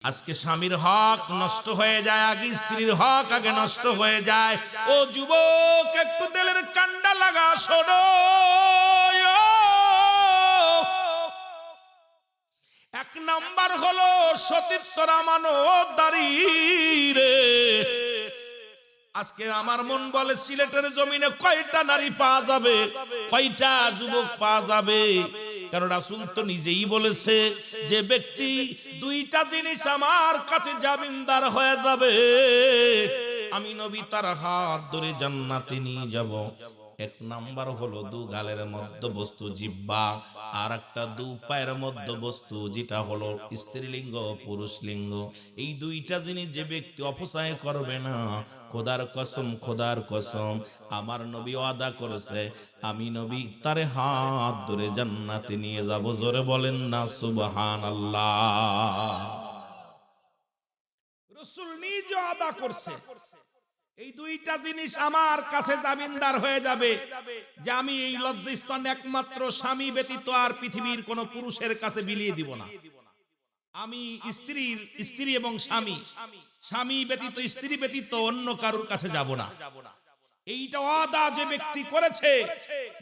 আজকে স্বামীর হক নষ্ট হয়ে যায়, আগে স্ত্রীর হক আগে নষ্ট হয়ে যায়। ও যুবক, একটু তেলের কান্ডা লাগা, শোনো। এক নাম্বার হলো সতীত্বর আমানতদারি রে। আজকে আমার মন বলে সিলেটের জমিনে কয়টা নারী পাওয়া যাবে, কয়টা যুবক পাওয়া যাবে? কারণ রাসূল তো নিজেই বলেছে যে ব্যক্তি দুইটা জিনিস আমার কাছে জামিনদার হয়ে যাবে, আমি নবী তার হাত ধরে জান্নাতে নিয়ে যাব। এক নাম্বার হলো দু গালের মধ্যবস্তু জিহ্বা, আর একটা দু পায়ের মধ্যবস্তু যেটা হলো স্ত্রীলিঙ্গ পুরুষ লিঙ্গ। এই দুইটা জিনিস যে ব্যক্তি অপচয় করবে না, খোদার কসম, খোদার কসম, আমার নবী ওয়াদা করেছে আমি নবী তারে হাত ধরে জান্নাতে নিয়ে যাব। জোরে বলেন না সুবহানাল্লাহ। রাসূল নিজে ওয়াদা করছে এই দুইটা জিনিস আমার কাছে জামিনদার হয়ে যাবে, যে আমি এই লজ্জাস্থান একমাত্র স্বামী ব্যতীত আর পৃথিবীর কোন পুরুষের কাছে বিলিয়ে দিব না। আমি স্ত্রী এবং স্বামী ব্যতীত, স্ত্রী ব্যতীত অন্য কারোর কাছে যাব না। এইটা ওয়াদা যে ব্যক্তি করেছে,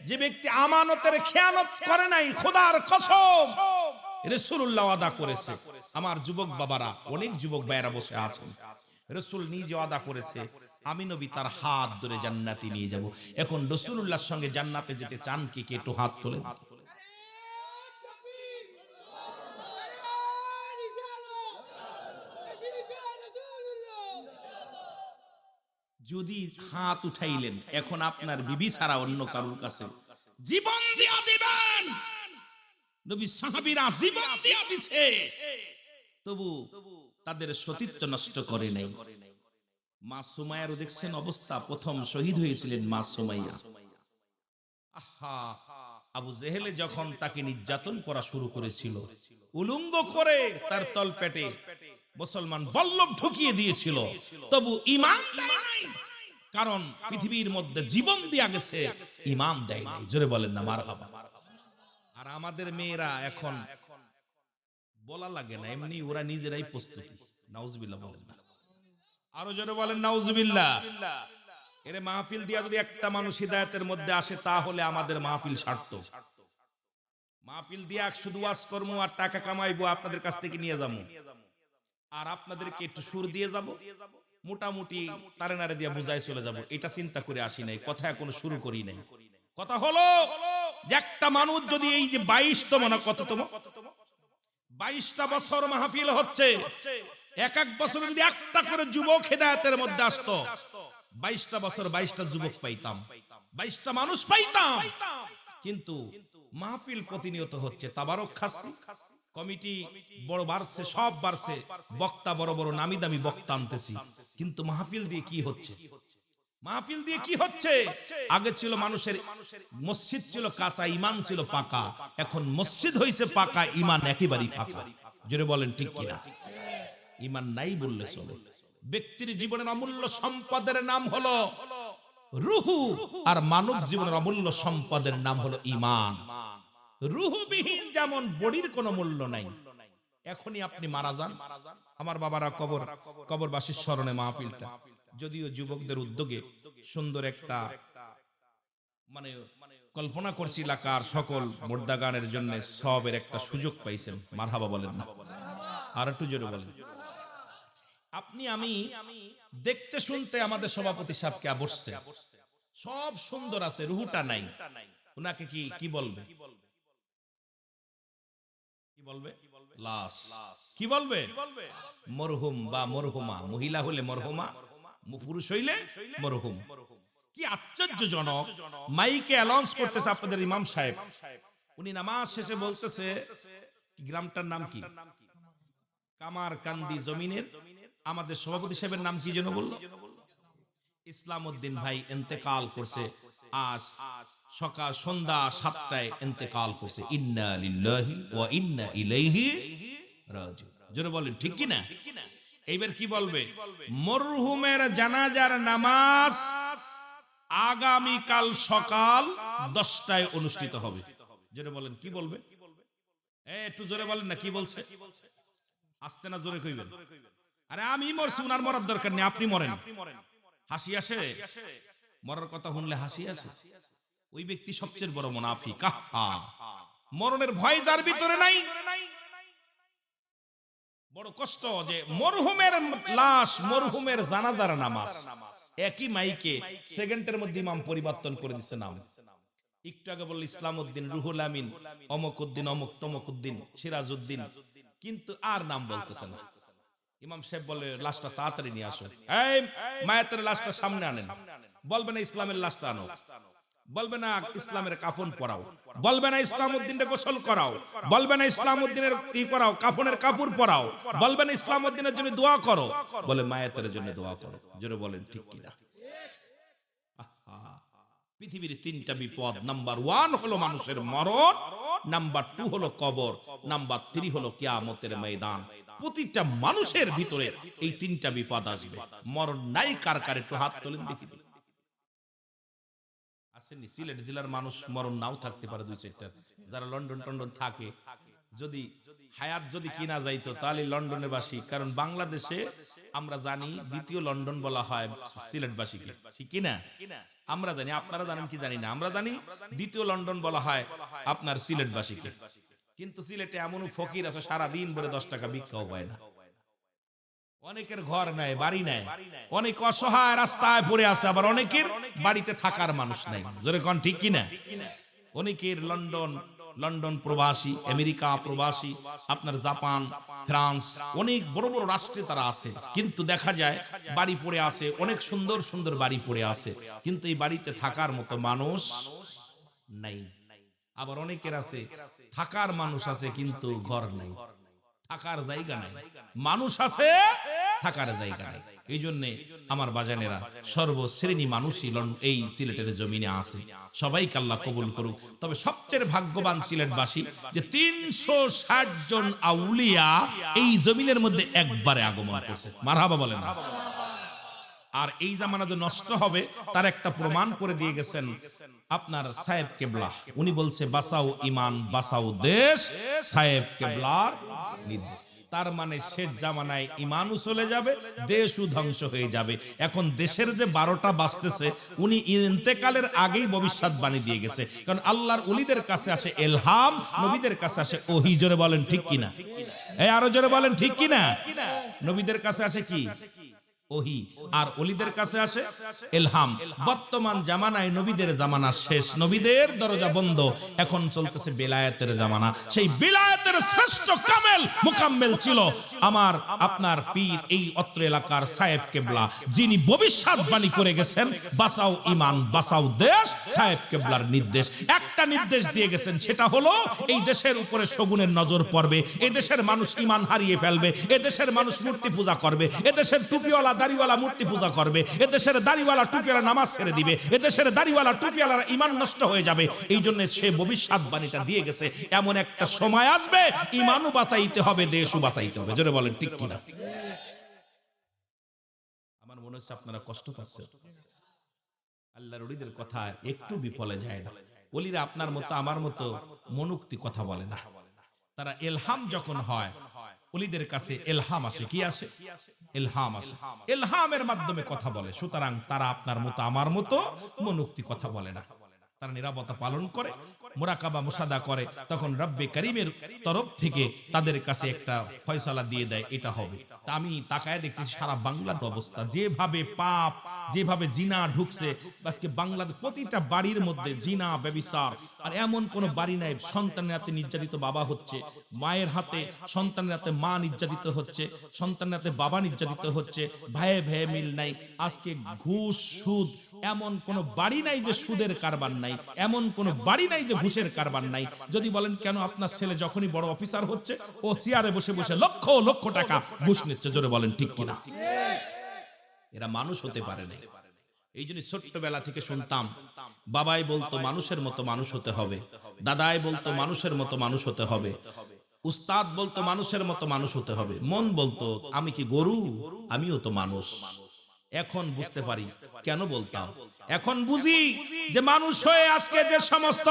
যে ব্যক্তি আমানতের খেয়ানত করে নাই, খোদার কসম রাসূলুল্লাহ ওয়াদা করেছে। আমার যুবক বাবারা, অনেক যুবক ভাইয়েরা বসে আছেন, রাসূল নিজে ওয়াদা করেছে আমি নবী তার হাত ধরে জান্নাতে নিয়ে যাব। এখন রাসূলুল্লাহর সঙ্গে জান্নাতে যেতে চান কি? কে একটু হাত তোলেন। যদি হাত উঠাইলেন, এখন আপনার বিবি ছাড়া অন্য কারোর কাছে জীবন দিয়া দিবেন। নবী সাহাবীরা জীবন দিয়া দিছে, তবু তাদের সতীত্ব নষ্ট করে নাই। মা সুমাইয়ারও দেখছেন অবস্থা, প্রথম শহীদ হয়েছিলেন মা সুমাইয়া। আহা, আবু জেহেলে যখন তাকে নির্যাতন করা শুরু করেছিল, উলঙ্গ করে তার তলপেটে মুসলমান বল্লভ ঢুকিয়ে দিয়েছিল, তবু ঈমান দেয় নাই। কারণ পৃথিবীর মধ্যে জীবন দিয়া গেছে, ঈমান দেয় নাই। জোরে বলেন না মারহাবা। আর আমাদের মেয়েরা এখন বলা লাগে না, এমনি ওরা নিজেরাই প্রস্তুতি। নাউজুবিল্লাহ বলেন না, আরো জোরে বলেন নাউজুবিল্লাহ। এর মাহফিল দিয়া যদি একটা মানুষ হিদায়াতের মধ্যে আসে, তাহলে আমাদের মাহফিল সার্থক। মাহফিল দিয়া শুধু ওয়াজ করবো আর টাকা কামাইবো, আপনাদের কাছ থেকে নিয়ে যাবো, আর আপনাদেরকে একটু সুর দিয়ে যাব, মোটামুটি তারে নারে দিয়া বুঝাই চলে যাব, এটা চিন্তা করে আসি নাই। কথা এখনো শুরু করি নাই। কথা হলো যে একটা মানুষ যদি এই যে 22তম না কততম 22টা বছর মাহফিল হচ্ছে, এক এক বছরে যদি একটা করে যুবক হিদায়াতের মধ্যে আসতো, 22টা বছর 22টা যুবক পাইতাম, 22টা মানুষ পাইতাম। কিন্তু মাহফিল প্রতিনিয়ত হচ্ছে, তাবারক খাচ্ছি, কমিটি বড় বাড়ছে, সব বাড়ছে, বক্তা বড় বড় নামি দামি বক্তা আনতেছি, কিন্তু মাহফিল দিয়ে কি হচ্ছে? মাহফিল দিয়ে কি হচ্ছে? আগে ছিল মানুষের মসজিদ ছিল কাঁচা, ঈমান ছিল পাকা, এখন মসজিদ হইছে পাকা, ঈমান একেবারেই ফাঁকা। জোরে বলেন ঠিক কিনা? ঈমান নাই বললে চলে। ব্যক্তির জীবনের অমূল্য সম্পদের নাম হলো রূহু, আর মানব জীবনের অমূল্য সম্পদের নাম হলো ঈমান। রূহবিহীন যেমন বডির কোনো মূল্য নাই। এখনই আপনি মারা যান, আমার বাবারা কবরবাসীর স্মরণে মাহফিলটা, যদিও যুবকদের উদ্যোগে সুন্দর একটা মানে কল্পনা করছি, এলাকার সকল মুর্দা গানের জন্য সবের একটা সুযোগ পাইছেন। মারহাবা বলেন না, আর একটু জোরে বলেন। আপনি আমি দেখতে শুনতে আমাদের সভাপতি সাহেবকে বসছে, সব সুন্দর আছে, রুহুটা নাই। উনাকে কি বলবে? কি বলবে? লাশ। কি বলবে? মরহুম বা মরহুমা। মহিলা হলে মরহুমা, পুরুষ হইলে মরহুম। কি আশ্চর্যজনক! মাইকে অ্যানাউন্স করতেছে আপনাদের ইমাম সাহেব, উনি নামাজ শেষে বলতেছে, গ্রামটার নাম কি? কামারকান্দি জমিনের আমাদের সভাপতি সাহেবের নাম কি যেন বলল? ইসলাম উদ্দিন ভাই ইন্তেকাল করছে আজ সকাল সন্ধ্যা 7টায় ইন্তেকাল করছে। ইন্না লিল্লাহি ওয়া ইন্না ইলাইহি রাজিউন। জোরে বলেন ঠিক কি না? এইবার কি বলবে? মরহুমের জানাজার নামাজ আগামী কাল সকাল 10টায় অনুষ্ঠিত হবে। জোরে বলেন কি বলবে? একটু জোরে বলেন না, কি বলছে? আস্তে না জোরে কইবেন? আরে আমি মরছি, উনার মরার দরকার নেই, আপনি মরেন। হাসি আসে? মরার কথা শুনলে হাসি আসে? ওই ব্যক্তি সবচেয়ে বড় মুনাফিক। মরণের ভয় যার ভিতরে নাই, বড় কষ্ট যে মরহুমের লাশ, মরহুমের জানাজার নামাজ একই মাইকে সেকেন্ডের মধ্যে ইমাম পরিবর্তন করে দিচ্ছে নাম। একটু আগে বলল ইসলাম উদ্দিন, রুহুল আমিন, অমক উদ্দিন, অমক তমক উদ্দিন, সিরাজ উদ্দিন, কিন্তু আর নাম বলতেছে না। ইমাম সাহেব বলে লাশটা তাড়াতাড়ি নিয়ে আসো, এই মায়াতের লাশটা সামনে আনেন। বলবে না ইসলামের লাশটা আনো, বলবে না ইসলামের কাফন পরাও, বলবে না ইসলাম উদ্দিনের গোসল করাও, বলবে না ইসলাম উদ্দিনের ই করাও, কাফনের কাপড় পরাও, বলবে না ইসলাম উদ্দিনের জন্য দোয়া করো, বলে মায়াতের জন্য দোয়া করো। জোরে বলেন ঠিক কিনা? পৃথিবীর তিনটা বিপদ, নাম্বার 1 হলো মানুষের মরণ, নাম্বার 2 হলো কবর, নাম্বার 3 হলো কিয়ামতের ময়দান। প্রতিটা মানুষের ভিতরে এই তিনটা বিপদ আসবে। মরণ নাই কার কার একটু হাত তোলেন দেখি। আসেনি? সিলেট জেলার মানুষ মরণ নাও থাকতে পারে 2-4টা, যারা লন্ডন টন্ডন থাকে। যদি হায়াত যদি কিনা যাইতো তাহলে লন্ডনের বাসী, কারণ বাংলাদেশে আমরা জানি দ্বিতীয় লন্ডন বলা হয় সিলেটবাসীকে, ঠিক কিনা? আমরা জানি, আপনারা জানেন কি জানি না, আমরা জানি দ্বিতীয় লন্ডন বলা হয় আপনার সিলেটবাসীকে। কিন্তু সিলেটে এমনও ফকির আছে সারাদিন ভরে 10 টাকা ভিক্ষাও পায় না। অনেকের ঘর নাই, বাড়ি নাই, অনেক অসহায় রাস্তায় পড়ে আছে, আবার অনেকের বাড়িতে থাকার মানুষ নাই। জোরে কোন ঠিক কিনা? অনেকের লন্ডন প্রবাসী, আমেরিকা প্রবাসী, আপনার জাপান, ফ্রান্স, অনেক বড় বড় রাষ্ট্রে তারা আছে, কিন্তু দেখা যায় বাড়ি পড়ে আছে, অনেক সুন্দর সুন্দর বাড়ি পড়ে আছে, কিন্তু এই বাড়িতে থাকার মতো মানুষ নাই। আবার অনেকের আছে থাকার মানুষ আছে কিন্তু ঘর নাই, থাকার জায়গা নাই। মানুষ আছে, থাকার জায়গা নাই। এই জন্য আমার বাজানেরা, সর্বশ্রেণী মানুষই এই সিলেটের জমিনে আছে। সবাইকে আল্লাহ কবুল করুক। তবে সবচেয়ে ভাগ্যবান সিলেটবাসী যে 360 জন আউলিয়া এই জমিনের মধ্যে একবারে আগমন করছে। মারহাবা বলেন না? আর এই জামানা যে নষ্ট হবে তার একটা প্রমাণ করে দিয়ে গেছেন আপনার সাহেব কেবলা। উনি বলছে বাঁচাও ইমান, বাঁচাও দেশ, সাহেব কেবলার নির্দেশ। তার মানে শেষ জামানায় ইমানও চলে যাবে, দেশও ধ্বংস হয়ে যাবে। এখন দেশের যে 12টা বাজতেছে, উনি ইন্তেকালের আগেই ভবিষ্যৎবাণী দিয়ে গেছে। কারণ আল্লাহর ওলিদের কাছে আসে ইলহাম, নবীদের কাছে আসে ওহী। জোরে বলেন ঠিক কিনা? এই আরো জোরে বলেন ঠিক কিনা? নবীদের কাছে আসে কি? ওহী, আর ওলিদের কাছে আসে ইলহাম। বর্তমান জামানায় নবীদের জামানা শেষ, নবীদের দরজা বন্ধ, এখন চলতেছে বেলায়েতের জামানা। সেই বেলায়েতের শ্রেষ্ঠ কামেল মুকাম্মেল ছিল আমার আপনার পীর, এই অত্র এলাকার সাহেব কেবলা, যিনি ভবিষ্যৎবাণী করে গেছেন বাঁচাও ইমান, বাঁচাও দেশ, সাহেব কেবলার নির্দেশ। একটা নির্দেশ দিয়ে গেছেন, সেটা হলো এই দেশের উপরে শগুনের নজর পড়বে, এই দেশের মানুষ ইমান হারিয়ে ফেলবে, এই দেশের মানুষ মূর্তি পূজা করবে, এই দেশের টুপিওয়ালা দাড়িওয়ালা মূর্তি পূজা করবে, এদেশের দাড়িওয়ালা টুপিওয়ালা নামাজ ছেড়ে দিবে, এদেশের দাড়িওয়ালা টুপিওয়ালার ঈমান নষ্ট হয়ে যাবে। এই জন্য সে ভবিষ্যৎবাণীটা দিয়ে গেছে, এমন একটা সময় আসবে ঈমানও বাঁচাইতে হবে, দেশও বাঁচাইতে হবে। জোরে বলেন ঠিক কিনা? আমার মনে হচ্ছে আপনারা কষ্ট পাচ্ছেন। আল্লাহর ওলিদের কথা একটু বিফলে যায় না। ওলিরা আপনার মতো আমার মতো মনোক্তি কথা বলে না। তারা ইলহাম যখন হয়, ওলিদের কাছে ইলহাম আসে। কি আসে? ইলহাম আসে, ইলহামের মাধ্যমে কথা বলে। সুতরাং তারা আপনার মতো আমার মতো মনোক্তি কথা বলে না। তারা নিরাপত্তা পালন করে, মুরাকাবা মুশাদা করে, তখন রব্বে করিমের তরফ থেকে তাদের কাছে একটা ফয়সালা দিয়ে দেয়, এটা হবে। তা আমি তাকায় দেখতেছি সারা বাংলার অবস্থা, যেভাবে পাপ, যেভাবে জিনা ঢুকছে, আজকে বাংলাদেশ প্রতিটা বাড়ির মধ্যে জিনা, ব্যভিচার। আর এমন কোন বাড়ি নাই সন্তানের হাতে নির্যাতিত বাবা হচ্ছে, মায়ের হাতে সন্তানের হাতে মা নির্যাতিত হচ্ছে, সন্তানের হাতে বাবা নির্যাতিত হচ্ছে, ভাইয়ে ভাইয়ে মিল নাই। আজকে ঘুষ, সুদ, এমন কোন বাড়ি নাই যে সুদের কারবার নাই, এমন কোন বাড়ি নাই যে ঘুষের কারবার নাই। যদি বলেন কেন, আপনার ছেলে যখনই বড় অফিসার হচ্ছে, ও চেয়ারে বসে বসে লক্ষ লক্ষ টাকা ঘুষ নিচ্ছে। জোরে বলেন ঠিক কিনা? এরা মানুষ হতে পারে না। এই জন্য ছোট্টবেলা থেকে শুনতাম, বাবাই বলতো মানুষের মতো মানুষ হতে হবে, দাদাই বলতো মানুষের মতো মানুষ হতে হবে, উস্তাদ বলতো মানুষের মতো মানুষ হতে হবে, মন বলতো আমি কি গরু, আমিও তো মানুষ। এখন বুঝতে পারি কেন বলতাম। এখন বুঝি যে মানুষ হয়ে আজকে যে সমস্ত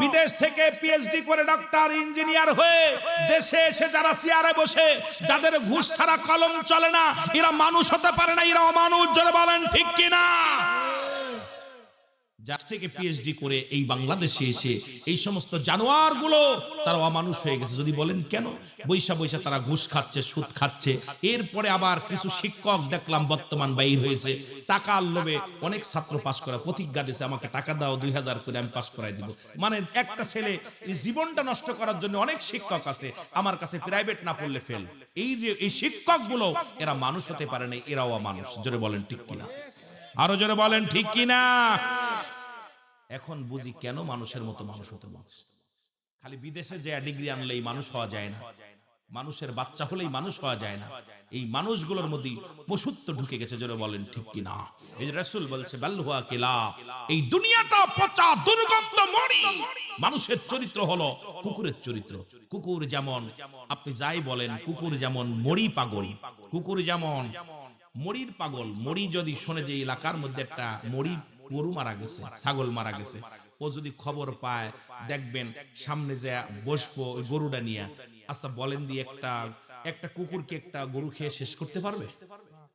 বিদেশ থেকে পিএইচডি করে ডক্টর ইঞ্জিনিয়ার হয়ে দেশে এসে যারা চেয়ারে বসে যাদের ঘুষ ছাড়া কলম চলে না, এরা মানুষ হতে পারে না, এরা অমানুষ। যারা বলেন ঠিক কিনা? যার থেকে পিএইচডি করে এই বাংলাদেশে এসে এই সমস্ত জানোয়ার গুলো তারা অমানুষ হয়ে গেছে। যদি বলেন কেন? বৈশা বৈশা তারা ঘুষ খাচ্ছে, সুদ খাচ্ছে। এরপরে আবার কিছু শিক্ষক দেখলাম বর্তমান বাইর হয়েছে, টাকার লোভে অনেক ছাত্র পাস করা প্রতিজ্ঞা দিয়েছে, আমাকে টাকা দাও 2000 করে আমি পাস করাই দিব। মানে একটা ছেলে জীবনটা নষ্ট করার জন্য অনেক শিক্ষক আছে, আমার কাছে প্রাইভেট না পড়লে ফেল। এই যে এই শিক্ষক গুলো এরা মানুষ হতে পারে না, এরাও অমানুষ। জোরে বলেন ঠিক কিনা? আরো জোরে বলেন ঠিক কিনা? এখন বুঝি কেন মানুষের মতো মানুষ হতে বলছে। খালি বিদেশে যে ডিগ্রি আনলেই মানুষ হওয়া যায় না, মানুষের বাচ্চা হলেই মানুষ হওয়া যায় না। এই মানুষগুলোর মধ্যে পশুত্ব ঢুকে গেছে। জোরে বলেন ঠিক কি না? এই রাসূল বলছে বাল হুয়া কিলাব, এই দুনিয়াটা পচা দুর্গন্ধ মরি। মানুষের চরিত্র হলো কুকুরের চরিত্র। কুকুর যেমন, আপনি যাই বলেন, কুকুর যেমন মরি পাগল, কুকুর যেমন মরির পাগল। মরি যদি শোনে যে এলাকার মধ্যে একটা মরি গরু মারা গেছে, ছাগল মারা গেছে, ও যদি খবর পায়, দেখবেন সামনে যে বসবো ওই গরুটা নিয়ে। আচ্ছা বলেন দিয়ে একটা কুকুরকে একটা গরু খেয়ে শেষ করতে পারবে?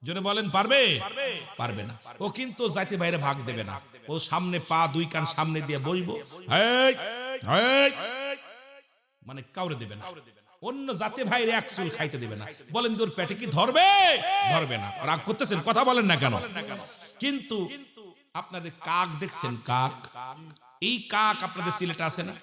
জোরে বলেন পারবে? পারবে না। ও কিন্তু যাইতে বাইরে ভাগ দেবে না, ও সামনে পা দুই কান সামনে দিয়ে বসবো, মানে কাউরে দেবে না, অন্য জাতি ভাইরে এক চুল খাইতে দেবে না। বলেন তোর পেটে কি ধরবে? ধরবে না। রাগ করতেছেন, কথা বলেন না কেন? কিন্তু আপনাদের কাক দেখছেন? কাক, এই কাক আপনাদের সিলেটে আছে না?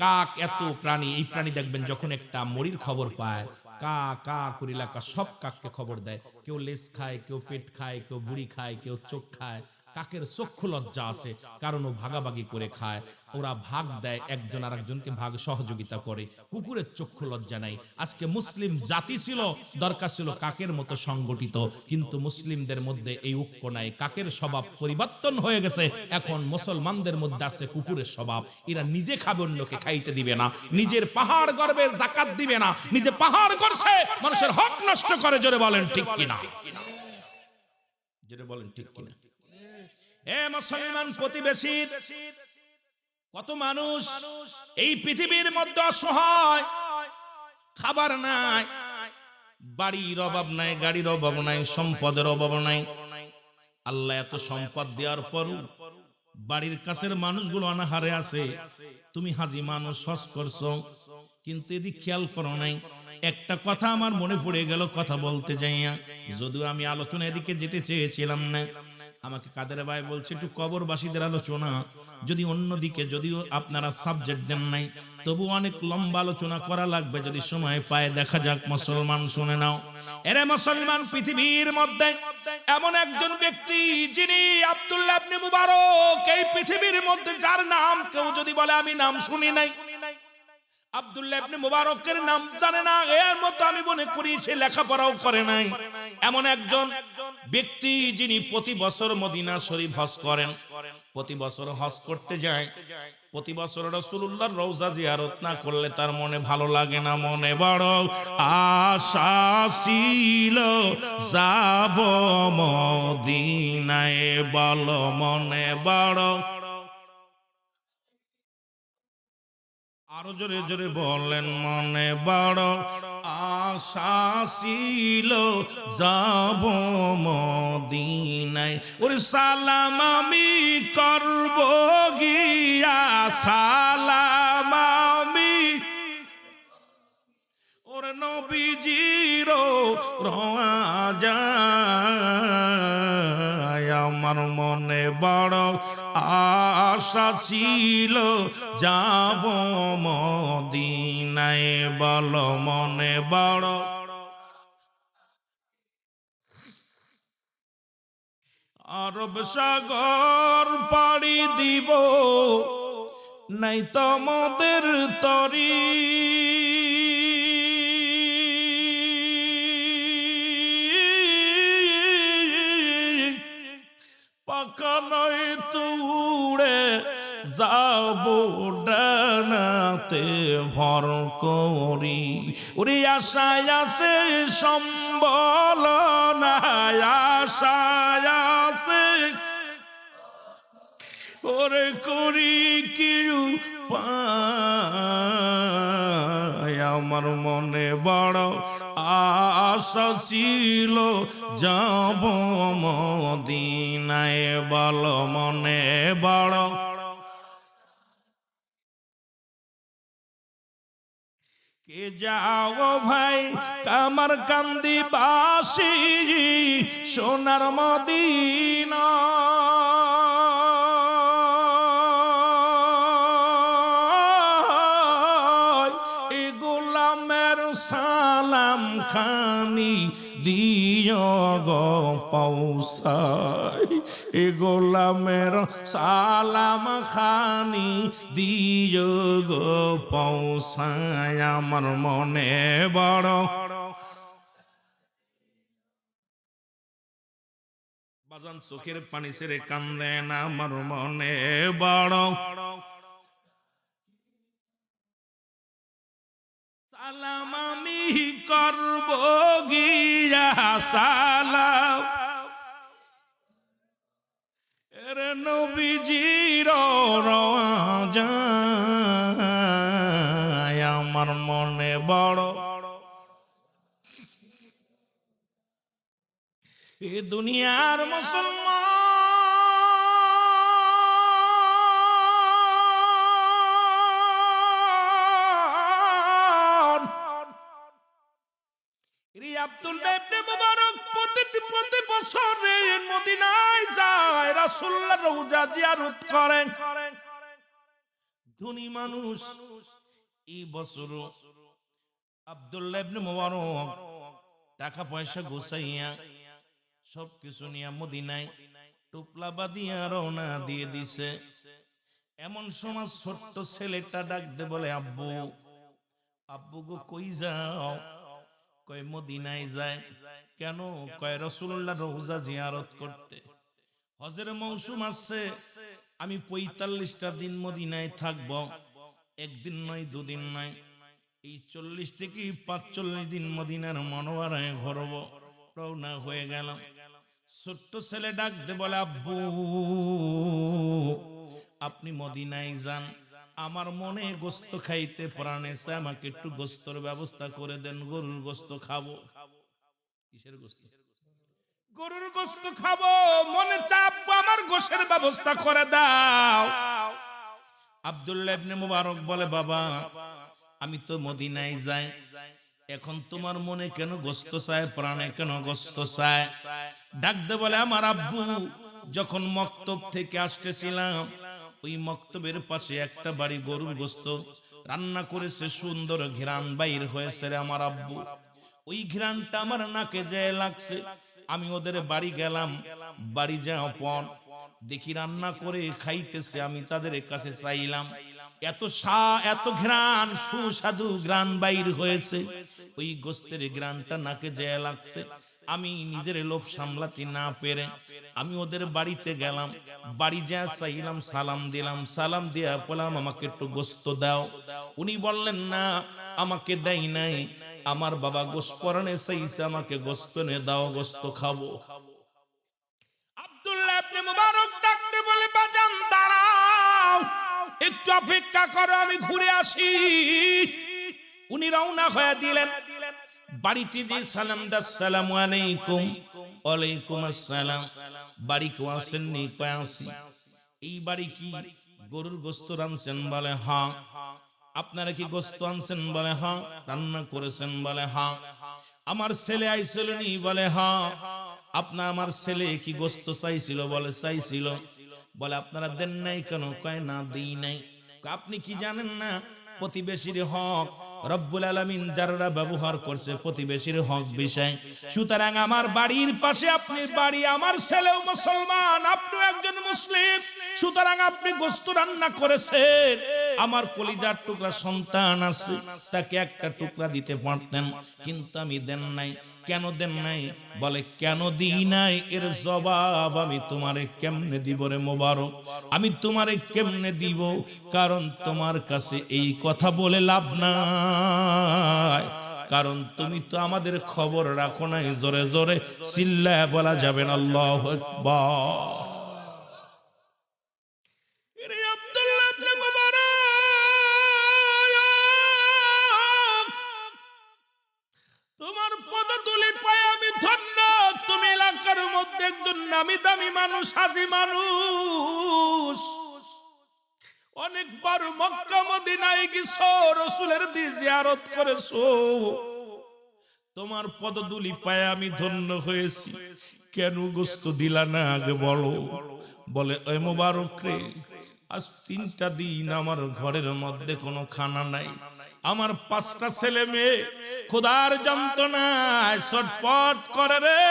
কাক এত প্রাণী, এই প্রাণী দেখবেন যখন একটা মরির খবর পায়, কা কা করে এলাকা সব কাককে খবর দেয়। কেউ লেজ খায়, কেউ পেট খায়, কেউ বুড়ি খায়, কেউ চোখ খায়। কাকের চক্ষু লজ্জা আছে, কারণ ও ভাগাভাগি করে খায়, ওরা ভাগ দেয়, একজন আর একজনকে ভাগ সহযোগিতা করে। কুকুরের চক্ষু লজ্জা নাই। আজকে মুসলিম জাতি ছিল, দরকার ছিল কাকের মতো সংগঠিত, কিন্তু মুসলিমদের মধ্যে এই ঐক্য নাই। কাকের স্বভাব পরিবর্তন হয়ে গেছে, এখন মুসলমানদের মধ্যে আছে কুকুরের স্বভাব। এরা নিজে খাবে, অন্যকে খাইতে দিবে না, নিজের পাহাড় গর্বে যাকাত দিবে না, নিজে পাহাড় গড়ছে, মানুষের হক নষ্ট করে। জোরে বলেন ঠিক কিনা? জোরে বলেন ঠিক কিনা? এ মুসলমান প্রতিবেশী, কত মানুষ এই পৃথিবীর মধ্যে অসহায়, খাবার নাই, বাড়ির অভাব নাই, গাড়ির অভাব নাই, সম্পদের অভাব নাই। আল্লাহ এত সম্পদ দেওয়ার পরও বাড়ির কাছের মানুষগুলো অনাহারে আছে। তুমি হাজি মানুষ, হজ করছো, কিন্তু এদিক খেয়াল করো নাই। একটা কথা আমার মনে পড়ে গেল কথা বলতে যাইয়া, যদিও আমি আলোচনা এদিকে যেতে চেয়েছিলাম না। আমাকে কাদের ভাই বলছে একটু কবরবাসীদের আলোচনা, যদি অন্যদিকে, যদিও আপনারা সাবজেক্ট দেন নাই, তবু অনেক লম্বা আলোচনা করা লাগবে, যদি সময় পায়। দেখা যাক। মুসলমান শুনে নাও, এরে মুসলমান, পৃথিবীর মধ্যে এমন একজন ব্যক্তি যিনি আব্দুল্লাহ ইবনে মুবারক, এই পৃথিবীর মধ্যে যার নাম কেউ যদি বলে আমি নাম শুনি নাই, আব্দুল্লাহ ইবনে মুবারকের নাম জানে না, এর মতো আমি মনে করি সে লেখাপড়াও করে নাই। এমন একজন ব্যক্তি যিনি প্রতি বছর মদিনা শরীফ হজ করেন, প্রতি বছর হজ করতে যায়। প্রতি বছর রাসূলুল্লাহর রওজা জিয়ারত না করলে তার মনে ভালো লাগে না। মনে বড় আশা ছিল যাব মদিনায়, বলো মনে বড়, আরো জোরে জোরে বলেন, মনে বড় আশা ছিল যাব মদিনায়। ওরে সালাম আমি করব গিয়া, সালাম আমি ওরে নবীজির রওজা, আমার মনে বড় আশা ছিল যাব মদিনায়, বলো মনে বড়। আরব সাগর পাড়ি দিব, নাই তোমাদের তরি, পাকা নয় তুড়ে যাব ডানাতে ভর করি। ওরে আশায় আছে সম্বল নাই, আশায় আছে ওরে করি কি উপায়, আমার মনে বড় আশা ছিল যাব মদিনায়, বল মনে বড় কে যাও ভাই আমার কান্দি বাসি সোনার মদিনা, এ গোলামের সালাম খানি দিও গো পৌঁছাই, এ গোলামের সালাম খানি দিও গো পৌঁছাই, আমার মনে বড় বাজান চোখের পানি ছেড়ে কান্দেন, আমার মনে বড় সালাম আমি করব গিয়া সালাম এর নবীজির রওজায়, আমার মনে বড় এ দুনিয়ার মুসলমান আব্দুল্লাহ ইবনে মুবারক প্রতি বছরে মদিনায় যায়, রাসূলুল্লাহর রওজা জিয়ারত করেন। ধনী মানুষ এই বছর আব্দুল্লাহ ইবনে মুবারক টাকা পয়সা গোছাইয়া সবকিছু নিয়ে মদিনায় টুপলা বাঁধিয়া রওনা দিয়ে দিছে। এমন সময় ছোট্ট ছেলেটা ডাক দে বলে, আব্বু আব্বু গো কই যাও? কয় মদিনায় যায়। কেন? কয় রাসূলুল্লাহর রওজা জিয়ারত করতে। হজের মৌসুম আসছে, আমি ৪৫টা দিন মদিনায় থাকব, একদিন নয় দুদিন নয়, এই ৪০ থেকে ৪৫ দিন মদিনার মনোয়ারায় ঘুরব। রওনা হয়ে গেল। ছোট্ট ছেলে ডাক দে বলে, আব্বু আপনি মদিনায় যান, আমার মনে গোস্ত খাইতে প্রাণ এসে, আমাকে একটু গোস্তর ব্যবস্থা করে দেন, গরুর গোস্ত খাবো। কিসের গোস্ত? গরুর গোস্ত খাবো, মনে চাপ আমার গোশের ব্যবস্থা করে দাও। আব্দুল্লাহ ইবনে মুবারক বলে, বাবা আমি তো মদিনায় যাই, এখন তোমার মনে কেন গোস্ত চায়, প্রাণে কেন গোস্ত চায়? ডাক দে বলে, আমার আব্বু যখন মক্তব থেকে আসতেছিলাম, ওই মক্তবের পাশে একটা বাড়ি গরুর গোস্ত রান্না করেছে, সুন্দর ঘ্রাণ বাইর হয়েছে রে আমার আব্বু। ওই ঘ্রাণটা আমার নাকে যেয়ে লাগছে, আমি ওদের বাড়ি গেলাম। বাড়ি যাওয়ার পর দেখি রান্না করে খাইতেছে, আমি তাদের কাছে চাইলাম, এত ঘ্রাণ, সুস্বাদু ঘ্রাণ বাইর হয়েছে, ওই গোস্তের ঘ্রাণটা নাকে যেয়ে লাগছে। আমি নিজের লোভ সামলাতে না পেরে আমি ওদের বাড়িতে গেলাম। বাড়ি যা চাইলাম, সালাম দিলাম, সালাম দিয়া বললাম আমাকে একটু গোস্ত দাও। উনি বললেন না, আমাকে দেয় নাই, আমার বাবা গোস্ত পরানে চাইছে, আমাকে গোস্ত নে দাও, গোস্ত খাবো। আব্দুল্লাহ ইবনে মুবারক ডাকতে বলে, বাজান দাঁড়াও, একটু অপেক্ষা করো, আমি ঘুরে আসি। উনি রওনা হয়ে দিলেন। বাড়িতে যে সালাম দা, আসসালামু আলাইকুম। ওয়ালাইকুম আসসালাম। বাড়ি কেউ আসেননি? কয় আসি। এই বাড়ি কি গরুর গোস্ত রানছেন? বলে হ্যাঁ। আপনারা কি গোস্ত আনছেন? বলে হ্যাঁ। রান্না করেছেন? বলে হ্যাঁ। আমার ছেলে আইছিল নি? বলে হ্যাঁ। আমার ছেলে কি গোস্ত চাইছিল? বলে চাইছিল। বলে আপনারা দেন নাই কেন? কয় না দেই নাই। আপনি কি জানেন না প্রতিবেশীর হক রব্বুল আলামিন যারা ব্যবহার করছে প্রতিবেশীর হক বিষয়? সুতরাং আমার বাড়ির পাশে আপনি বাড়ি, আমার ছেলেও মুসলমান, আপনিও একজন মুসলিম, সুতরাং আপনি গোস্ত রান্না করেছেন, আমার কলিজার টুকরা সন্তান আছে, তাকে একটা টুকরা দিতে পারতেন, কিন্তু আমি দেন নাই। কেন দেন নাই? বলে কেন দিই নাই এর জবাব আমি তোমারে কেমনে দিব রে মোবারক? আমি তোমারে কেমনে দিব? কারণ তোমার কাছে এই কথা বলে লাভ নাই, কারণ তুমি তো আমাদের খবর রাখো নাই। জোরে জোরে চিল্লায় বলা যাবে না আল্লাহু আকবার। নামি দামি মানুষ, হাজি মানুষ, অনেকবার মক্কা মদিনায় গেছো, রাসূলের জিয়ারত করেছো, তোমার পদধূলি পায়ে আমি ধন্য হয়েছি, কেন গোশত দিলা না আগে বলো? বলে এ মোবারক রে, আজ 3টা দিন আমার ঘরের মধ্যে কোনো খানা নাই, আমার 5টা ছেলে মেয়ে ক্ষুধার যন্ত্রণায় ছটফট করে রে।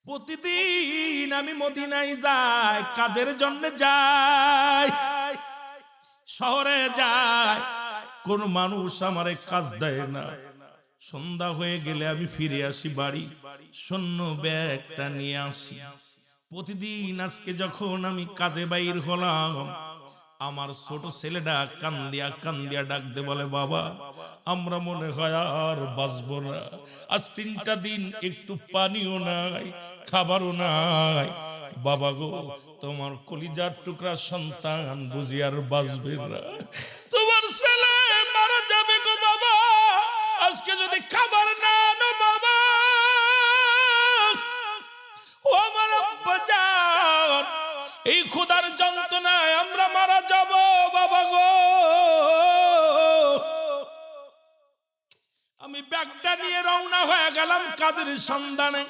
প্রতিদিন আমি মদিনায় যাই, কাজের জন্য যাই, শহরে যাই, কোন মানুষ আমারে কাজ দেয় না। সন্ধ্যা হয়ে গেলে আমি ফিরে আসি বাড়ি, শূন্য ব্যাগটা নিয়ে আসি। প্রতিদিন আজকে যখন আমি কাজে বাইর হলাম, আমার ছোট ছেলেটা কান্দিয়া কান্দিয়া ডাকতে বলে, বাবা আমরা মনে হয় আর বাঁচবো না, আজ 3টা দিন একটু পানিও নাই, খাবারও নাই। বাবা গো, তোমার কলিজার টুকরা সন্তান বুঝি আর বাঁচবে না, তোমার ছেলে মারা যাবে গো বাবা, আজকে যদি খাবার না আনো বাবা, ও আমার আব্বা জান, এই ক্ষুধার যন্ত্রণায় আমরা মারা যাব বাবা গো। আমি ব্যাগটা নিয়ে রওনা হয়ে গেলাম কাজের সন্ধানে,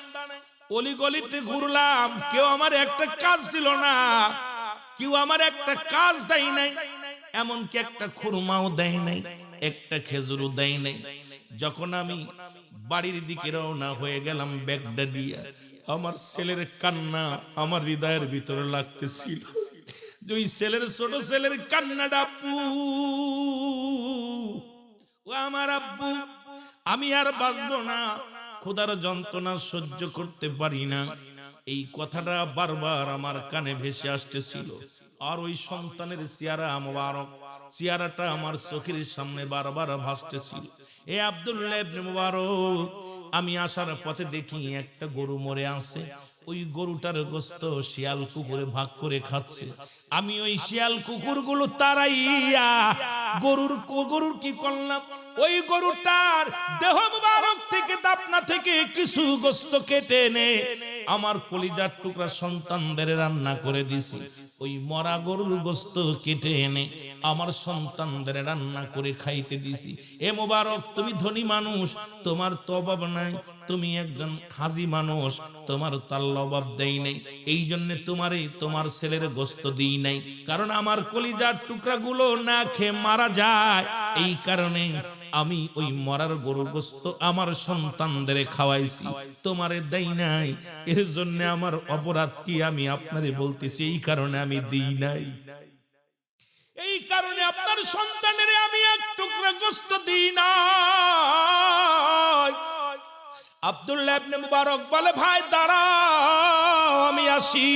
অলিগলিতে ঘুরলাম, কেউ আমার একটা কাজ দিল না, কেউ আমার একটা কাজ দেয় নাই, এমনকি একটা খুরমাও দেয় নাই, একটা খেজুরও দেয় নাই। যখন আমি বাড়ির দিকে রওনা হয়ে গেলাম ব্যাগটা দিয়ে, আমার ছেলের কান্না আমার হৃদয়ের ভিতরে লাগতেছিল। ওই ছেলের, ছোট ছেলের কান্নাটা, আব্বু ও আমার আব্বু, আমি আর বাঁচবো না, ক্ষুধার যন্ত্রণা সহ্য করতে পারি না, এই কথাটা বারবার আমার কানে ভেসে আসতেছিল। আর ওই সন্তানের চেহারা মোবারক, চেহারাটা আমার চোখের সামনে বারবার ভাসতেছিল। এ আব্দুল্লাহ ইবনে মুবারক, আমি আসার পথে দেখি একটা গরু মরে আছে, ওই গরুটার গোশত শিয়াল কুকুরে ভাগ করে খাচ্ছে। আমি ওই শিয়াল কুকুরগুলো তাড়াইয়া গরুর কি করলাম, ওই গরুটার দেহ মুবারক থেকে, দাপনা থেকে কিছু গোশত কেটে এনে আমার কলিজার টুকরা সন্তানদের রান্না করে দিছি। ওই মরা গরুর গোশত কেটে এনে আমার সন্তানদের রান্না করে খাইতে দিছি। এ মোবারক, তুমি ধনী মানুষ, তোমার তো অভাব নাই, তুমি একজন হাজি মানুষ, তোমার তার অভাব দেই নাই, এই জন্য তোমারে তোমার ছেলের গোশত দিই নাই, কারণ আমার কলিজার টুকরাগুলো না খেয়ে মারা যায়, এই কারণে আমি ওই মরার গরুর গোশত আমার সন্তানদের খাওয়াইছি, তোমারে দেই নাই। এর জন্য আমার অপরাধ কি আমি আপনারে বলতেছি, এই কারণে আমি দিই নাই, এই কারণে আপনার সন্তানের আমি এক টুকরা গোশত দিই নাই। আব্দুল্লাহ ইবনে মুবারক বলে, ভাই দাঁড়াও আমি আসি।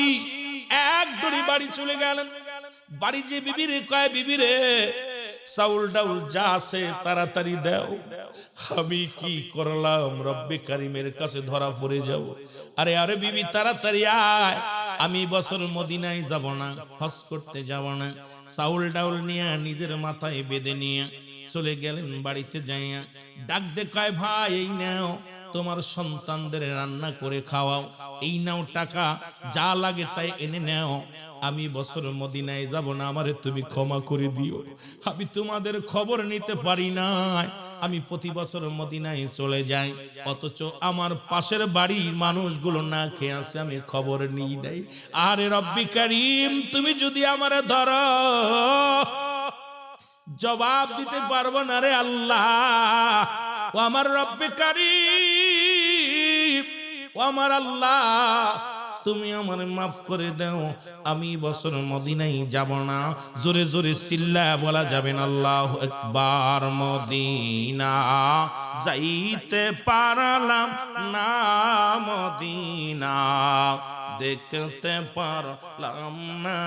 এক দড়ি বাড়ি চলে গেলেন। বাড়ি যে বিবিরে কয়, বিবিরে চাউল ডাউল যা আছে তাড়াতাড়ি দাও। আমি কি করলাম, রব্বে কারিমের কাছে ধরা পড়ে যাব। আরে আরে বিবি তাড়াতাড়ি আয়, আমি বছর মদিনায় যাব না, হজ করতে যাব না। চাউল ডাউল নিয়ে নিজের মাথায় বেঁধে নিয়ে চলে গেলেন বাড়িতে যাইয়া ডাক দে কয়, ভাই এই নাও তোমার সন্তানদের রান্না করে খাওয়াও, এই নাও টাকা, যা লাগে তাই এনে নাও, আমি বছর মদিনায় যাব না, আমারে তুমি ক্ষমা করে দিও। আমি তোমাদের খবর নিতে পারি না, আমি প্রতি বছর মদিনায় চলে যাই, অথচ আমার পাশের বাড়ির মানুষগুলো না খেয়ে আসে, আমি খবর নিই নাই। আরে রব্বি কারীম, তুমি যদি আমারে ধরো জবাব দিতে পারবো না রে আল্লাহ। ও আমার রব্বে কারীম, ও আমার আল্লাহ, তুমি আমারে মাফ করে দাও, আমি বছর মদিনায় যাব না। জোরে জোরে চিল্লা বলা যাবে না আল্লাহু আকবার। মদিনা যাইতে পারলাম না, মদিনা দেখতে পারলাম না,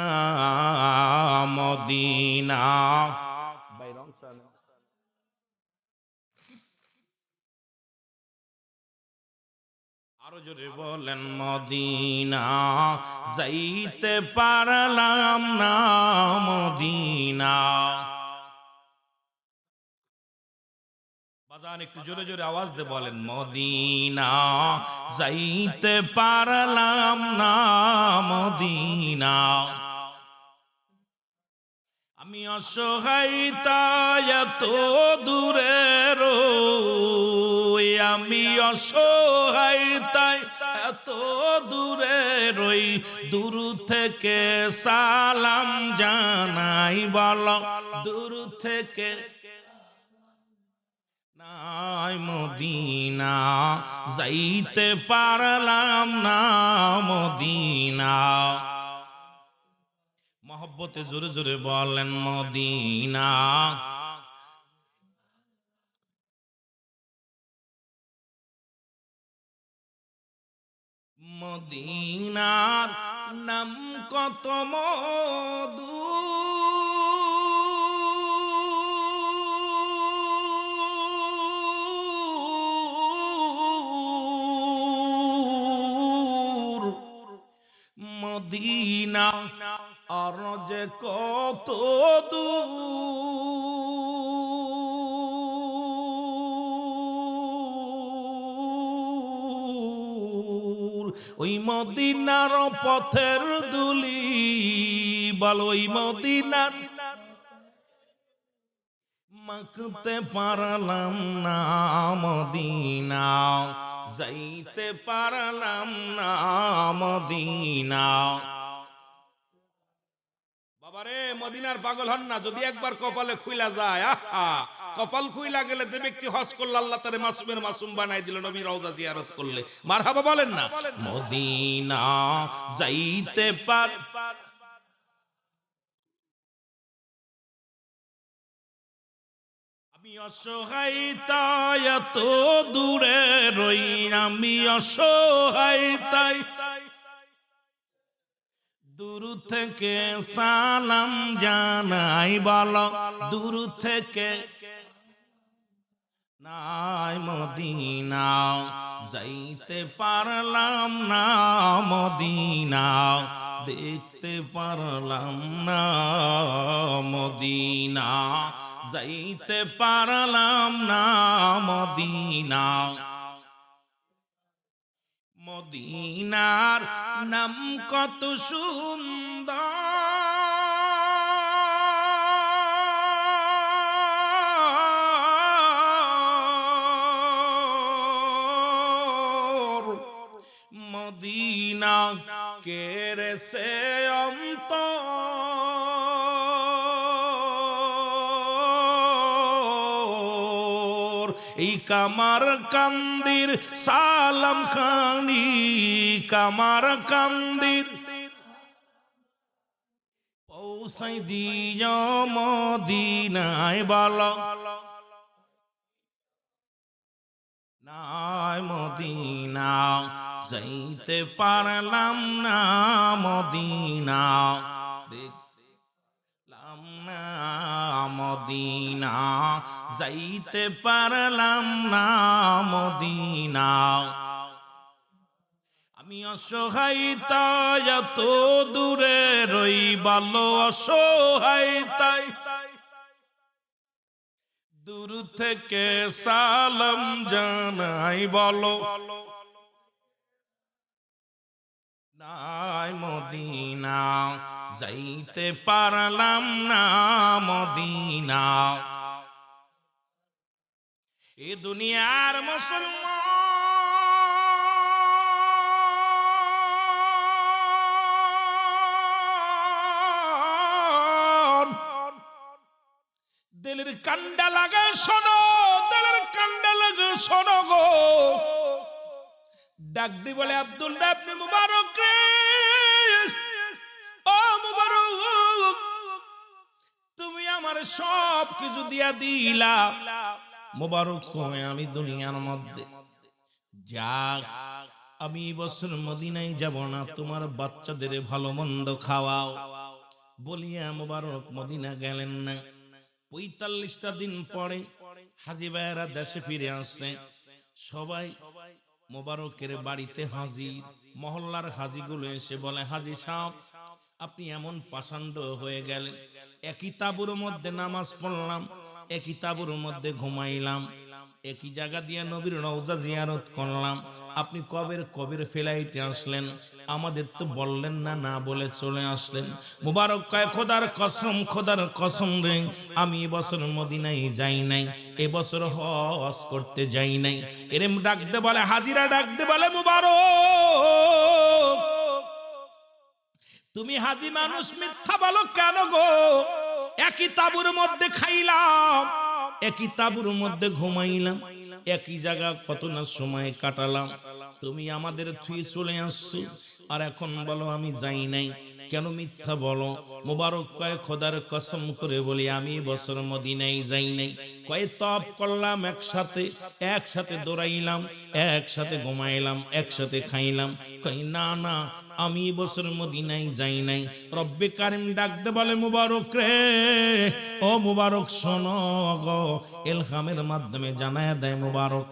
মদিনা। আরো জোরে বলেন, মদিনা যাইতে পারলাম না, মদিনা। বাজান একটু জোরে জোরে আওয়াজ দিয়ে বলেন, মদিনা যাইতে পারলাম না, মদিনা আমি অসহায় তাই এত দূরে রই, আমি অসহায় তাই এত দূরে রই, দূর থেকে সালাম জানাই বলো, দূর থেকে নাই মদিনা যাইতে পারলাম না, মদিনা মহব্বতে জোরে জোরে বলেন মদিনা। মদিনার নাম কত মধু, মদিনা আর যে কত দূর, ওই মদিনার পথের দুলি বলো, ওই মদিনার মাখতে পারলাম না, মদিনা যাইতে পারলাম না, মদিনা। বাবারে মদিনার পাগল হন না, যদি একবার কপালে খুইলা যায়, আহা কপাল খুইলা গেলে যে ব্যক্তি হজ করলে আল্লাহ তারে মাসুমের মাসুম বানাই দিল নবী রওজা জিয়ারত করলে। মারহাবা বলেন না। মদিনা যাইতে পার, আমি অসহায় তাই এত দূরে রই, আমি অসহায় তাই দূর থেকে সালাম জানাই বলো, দূর থেকে নাই মদিনা যাইতে পারলাম না, মদিনা দেখতে পারলাম না, মদিনা যাইতে পারলাম না, মদিনা। মদিনার নাম কত সুন্দর, মদিনা কেড়ে সে অন্তর, এই কামার কান্দির সালাম খানি, কামার কান্দির পৌঁছাই দিও মদিনায় বলো, নাই মদিনা যাইতে পারলাম না, মদিনা দেখলাম না, মদিনা যাইতে পারলাম না, মদিনা আমি অসহায় তাই এত দূরে রই, ভালো অসহায় তাই দূর থেকে সালাম জানাই বলো, নাই মদিনা যাইতে পারলাম না, মদিনা। এ দুনিয়ার মুসলমান দিলের কান্ডা লাগে শোনো, দিলের কান্ডা লাগে শোনো গো, ডাক দি বলে আব্দুল্লাহ ইবনে মুবারক রে, ও মুবারক তুমি আমার সব কিছু দিয়া দিলা। মুবারক কয় আমি দুনিয়ার মধ্যে যাক আমি বছর মদিনায় যাব না, তোমার বাচ্চাদের ভালো মন্দ খাওয়াও বলিয়া মুবারক মদিনা গেলেন না। ৪৫টা দিন পরে হাজী ভাইয়েরা দেশে ফিরে আসছে, সবাই মোবারকের বাড়িতে হাজির। মহল্লার হাজিগুলো এসে বলে, হাজী সাহেব আপনি এমন পাষাণ্ড হয়ে গেলেন, একই তাঁবুর মধ্যে নামাজ পড়লাম, একই তাঁবুর মধ্যে ঘুমাইলাম, একই জায়গা দিয়ে নবীর রওজা জিয়ারত করলাম, আপনি কবের ফ্লাইটে আসলেন, আমাদের তো বললেন না, না বলে চলে আসলেন। মুবারক কয় খোদার কসম রে, আমি এবছর মদিনায় যাই নাই, এবছর হজ করতে যাই নাই। এরম ডাকতে বলে হাজিরা, ডাকতে বলে মুবারক তুমি হাজি মানুষ মিথ্যা বলো কেন গো? একই তাবুর মধ্যে খাইলাম, একই তাবুর মধ্যে ঘুমাইলাম, একই জায়গা কত না সময় কাটালাম, তুমি আমাদের থুয়ে চলে আসছো, আর এখন বলো আমি যাই নাই, কেন মিথ্যা বলো? মুবারক কয় খোদার কসম করে বলি আমি বছর মদিনায় যাই নাই। কয় তপ করলাম একসাথে দৌড়াইলাম, একসাথে ঘুমাইলাম, একসাথে খাইলাম। কয় না না, আমি বছর মদিনায় যাই নাই। রব্বে কারিম ডাকতে বলে মুবারক রে, ও মুবারক শোনো গো, এলহামের মাধ্যমে জানায় দেয় মুবারক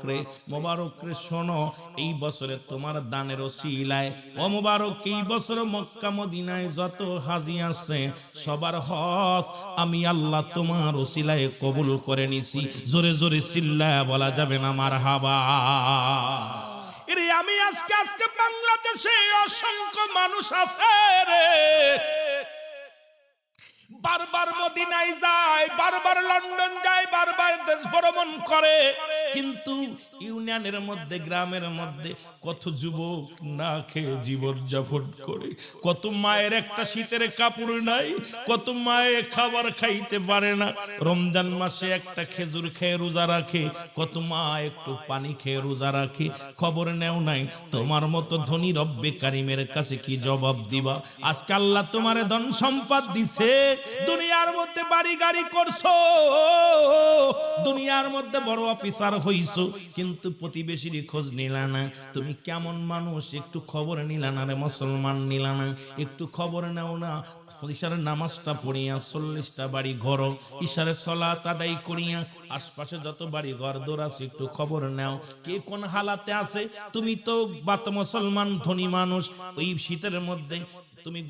রে শোনো, এই বছরে তোমার দানের ওসিলায়, ও মুবারক এই বছর মক্কা মদিনায় যত হাজি আছে সবার হজ আমি আল্লাহ তোমার ওসিলায় কবুল করে নিছি। জোরে জোরে চিল্লায়া বলা যাবে না মারহাবা। এরে আমি আজকে বাংলাদেশে অসংখ্য মানুষ আছে রে, বারবার মদিনায় যায়, বারবার লন্ডন যায়, বারবার দেশ ভ্রমণ করে, কিন্তু ইউনিয়নের মধ্যে গ্রামের মধ্যে কত যুবক না খেয়ে জীবন যাপন করে, কত মায়ের একটা শীতের কাপড় নাই, কত মায়ে খাবার খাইতে পারে না, রমজান মাসে একটা খেজুর খেয়ে রোজা রাখে, কত মা একটু পানি খেয়ে রোজা রাখে। খবর নেও নাই তোমার মতো ধনী রব্বে কারিমের কাছে কি জবাব দিবা? আজকে আল্লাহ তোমারে ধন সম্পদ দিছে, দুনিয়ার মধ্যে বাড়ি গাড়ি করছো, দুনিয়ার মধ্যে বড় অফিসার হইছো, কিন্তু প্রতিবেশীর খোঁজ নিলা না। তুমি কেমন মানুষ একটু খবর নিলা না রে মুসলমান, নিলা না, একটু খবর নাও না। ইশারের নামাজটা পড়িয়া 40টা বাড়ি ঘর, ইশারের সালাত আদায় করিয়া আশপাশে যত বাড়ি ঘর দৌড় আছে একটু খবর নাও, কে কোন হালাতে আছে। তুমি তো বাত মুসলমান ধনী মানুষ, ওই শীতের মধ্যে তুমি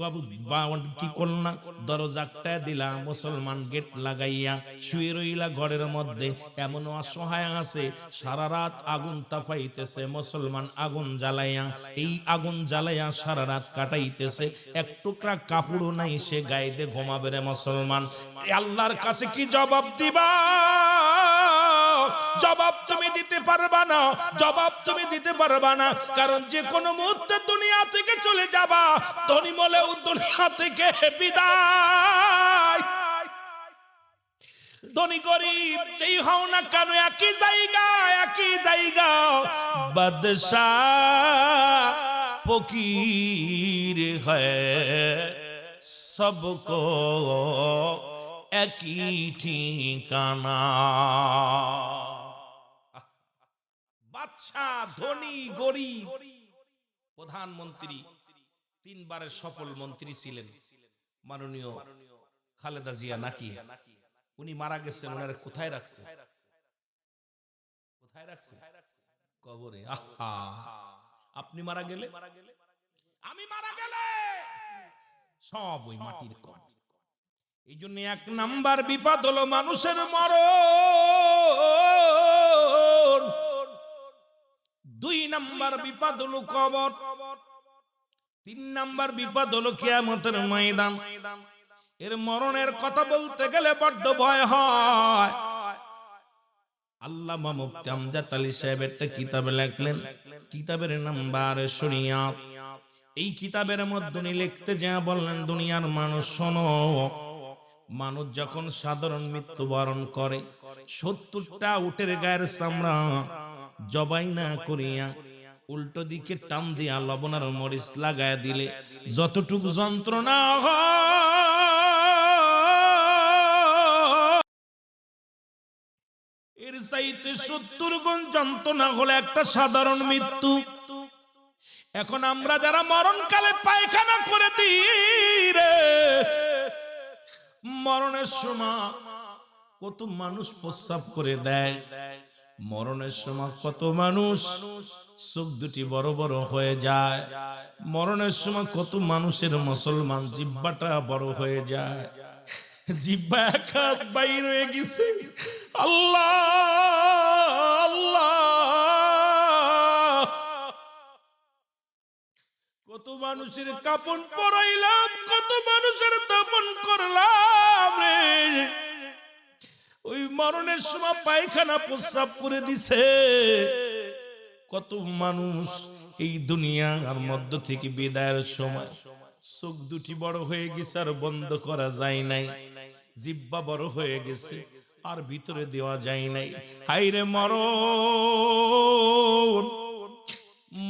কি করল না, দরজাটা দিলা, মুসলমান গেট লাগাইয়া শুয়ে রইলা ঘরের মধ্যে। এমন অসহায় আছে সারা রাত আগুন তাপাইতেছে, মুসলমান আগুন জ্বালাইয়া, এই আগুন জ্বালাইয়া সারা রাত কাটাইতেছে, এক টুকরা কাপড়ও নাই, সে গায়ে দিয়ে ঘুমাবে রে মুসলমান। আল্লাহর কাছে কি জবাব দিবা? জবাব তুমি দিতে পারবা না, জবাব তুমি দিতে পারবা না, কারণ যে কোনো মুহূর্তে দুনিয়া থেকে চলে যাবা, ধনী বলেও দুনিয়া থেকে বিদায়। ধনী গরিব যেই হও না কেন একই জায়গা, বাদশাহ ফকির হ্যায় সবকো একই ঠিকানা। বাদশাহ, ধনী, গরিব, প্রধানমন্ত্রী, 3 বারের সফল মন্ত্রী ছিলেন মাননীয় খালেদা জিয়া নাকি। উনি মারা গেছেন, ওনারা কোথায় রাখছে? কবরে। আহা, আপনি মারা গেলে, আমি মারা গেলে সব ওই মাটির কণ। এই জন্য 1 নাম্বার বিপদ হলো মানুষের মরণ, 2 নাম্বার বিপদ হলো কবর, 3 নাম্বার বিপদ হলো কিয়ামতের ময়দান। এর মরণের কথা বলতে গেলে বড্ড ভয় হয়। আল্লামা মুফতি আমজাদ আলী সাহেব একটা কিতাবে লিখলেন, কিতাবের নাম বারে শরিয়াত। এই কিতাবের মধ্যে উনি লিখতে যা বললেন, দুনিয়ার মানুষ শোনো, মানুষ যখন সাধারণ মৃত্যুবরণ করে 70টা উটের গায়ের চামড়া জবাই না করিয়া উল্টো দিকে টান দিয়া লবণ আর মরিচ লাগায় দিলে যতটুকু যন্ত্রণা এর চাইতে 70 গুণ যন্ত্রণা হলে একটা সাধারণ মৃত্যু। এখন আমরা যারা মরণকালে পায়খানা করে দিই রে, মরণের সময় কত মানুষ প্রস্রাব করে দেয়, মরণের সময় কত মানুষ চোখ দুটি বড় বড় হয়ে যায়, মরণের সময় কত মানুষের মুসলমান জিহ্বাটা বড় হয়ে যায়, জিহ্বা এক হাত বাইর হয়ে গেছে। আল্লাহ কত মানুষের কাপন পরাইলাম, কত মানুষের দাপন করলাম রে, ওই মরণের সময় পায়খানা প্রস্রাব করে দিছে। কত মানুষ এই দুনিয়ার মধ্য থেকে বিদায়ের সময় চোখ দুটি বড় হয়ে গেছে আর বন্ধ করা যায় নাই, জিহ্বা বড় হয়ে গেছে আর ভিতরে দেওয়া যায় নাই। হাইরে মরণ,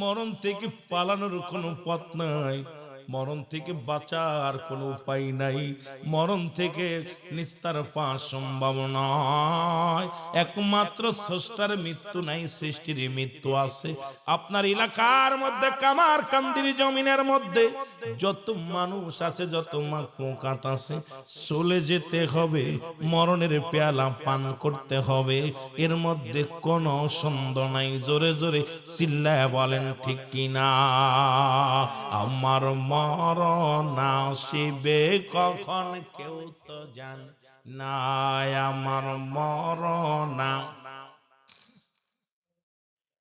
মরণ থেকে পালানোর কোনো পথ নাই, মরণ থেকে বাঁচার কোনো উপায় নাই, মরণ থেকে নিস্তার পাওয়ার সম্ভাবনা নয়। একমাত্র স্রষ্টার মৃত্যু নাই, সৃষ্টির মৃত্যু আছে। আপনার এলাকার মধ্যে কামার কান্দির জমিনের মধ্যে যত মানুষ আছে, যত মাকলুকাত আছে, চলে যেতে হবে, মরণের পেয়ালা পান করতে হবে, এর মধ্যে কোনো সন্দেহ নাই। জোরে জোরে চিল্লায় বলেন ঠিক কিনা? আমার মরণ আসিবে কখন কেউ তো জান না, আমার মরণ।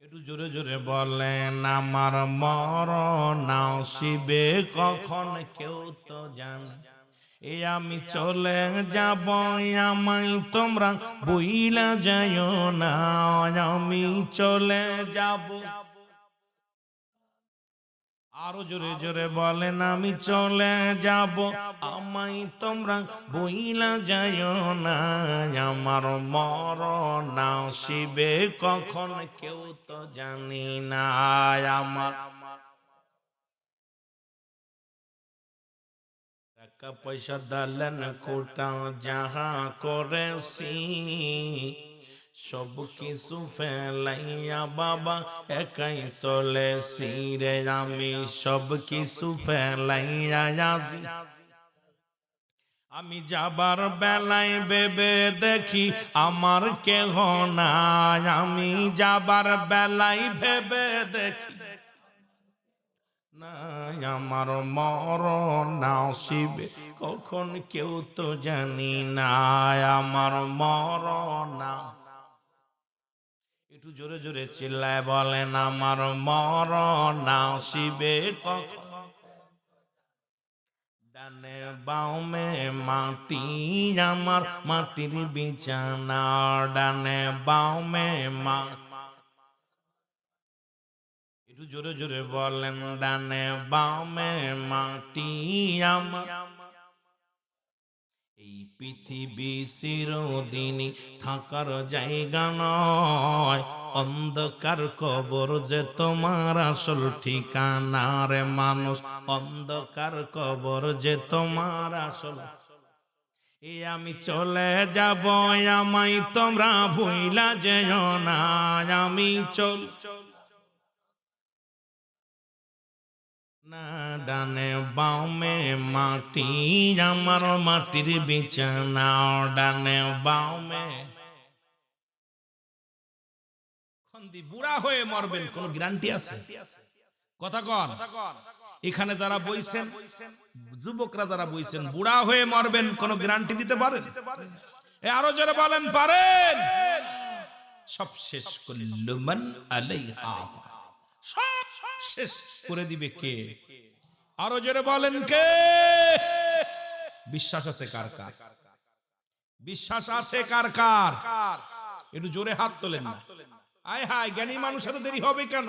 একটু জোরে জোরে বলেন, আমার মরণ আসিবে কখন কেউ তো জান। এ আমি চলে যাব, আমায় তোমরা বইলা যাইও না, আমি চলে যাব। আরো জোরে জোরে বলেন, আমি চলে যাব, আমায় তোমরা বইলা যাইও না, আমার মরণ আসিবে কখন কেউ তো জানি না। আমার টাকা পয়সা দালেন কোটা যাহা করেছি, সব কিছু ফেলাইয়া বাবা একাই চলেছি রে, আমি সব কিছু ফেলাইয়া আসি। আমি যাবার বেলায় ভেবে দেখি আমার কেহ নাই, আমি যাবার বেলায় ভেবে দেখি নাই, আমার মরণ আসিবে কখন কেউ তো জানি না, আমার মরণ। একটু জোরে জোরে চিল্লায় বলেন, আমার মরণ আসিবে কখন। ডানে বামে মাটি, আমার মাটির বিছানা, ডানে বামে মা। একটু জোরে জোরে বলেন, ডানে বামে মাটি আমার। এই পৃথিবী চিরদিনই থাকার জায়গা নয়, অন্ধকার কবর যে তোমার আসল ঠিকানা রে মানুষ, অন্ধকার কবর যে তোমার আসল। এ আমি চলে যাব, আমায় তোমরা ভুইলা যেও না, আমি চল না, ডানে বামে মাটি আমার মাটির বিছানা, ডানে বামে। খন্দি বুড়া হয়ে মরবেন কোন গ্যারান্টি আছে? কথা কন। এখানে যারা বইছেন, যুবকরা যারা বইছেন, বুড়া হয়ে মরবেন কোন গ্যারান্টি দিতে পারেন? আরো জোরে বলেন, পারেন? সব শেষ করল মান আলাইহা, সব শেষ করে দিবে কে? আরো জোরে বলেন কে? বিশ্বাস আছে কার কার? বিশ্বাস আছে কার কার? একটু জোরে হাত তোলেন না। আয় হায়, জ্ঞানী মানুষ এত দেরি হবে কেন?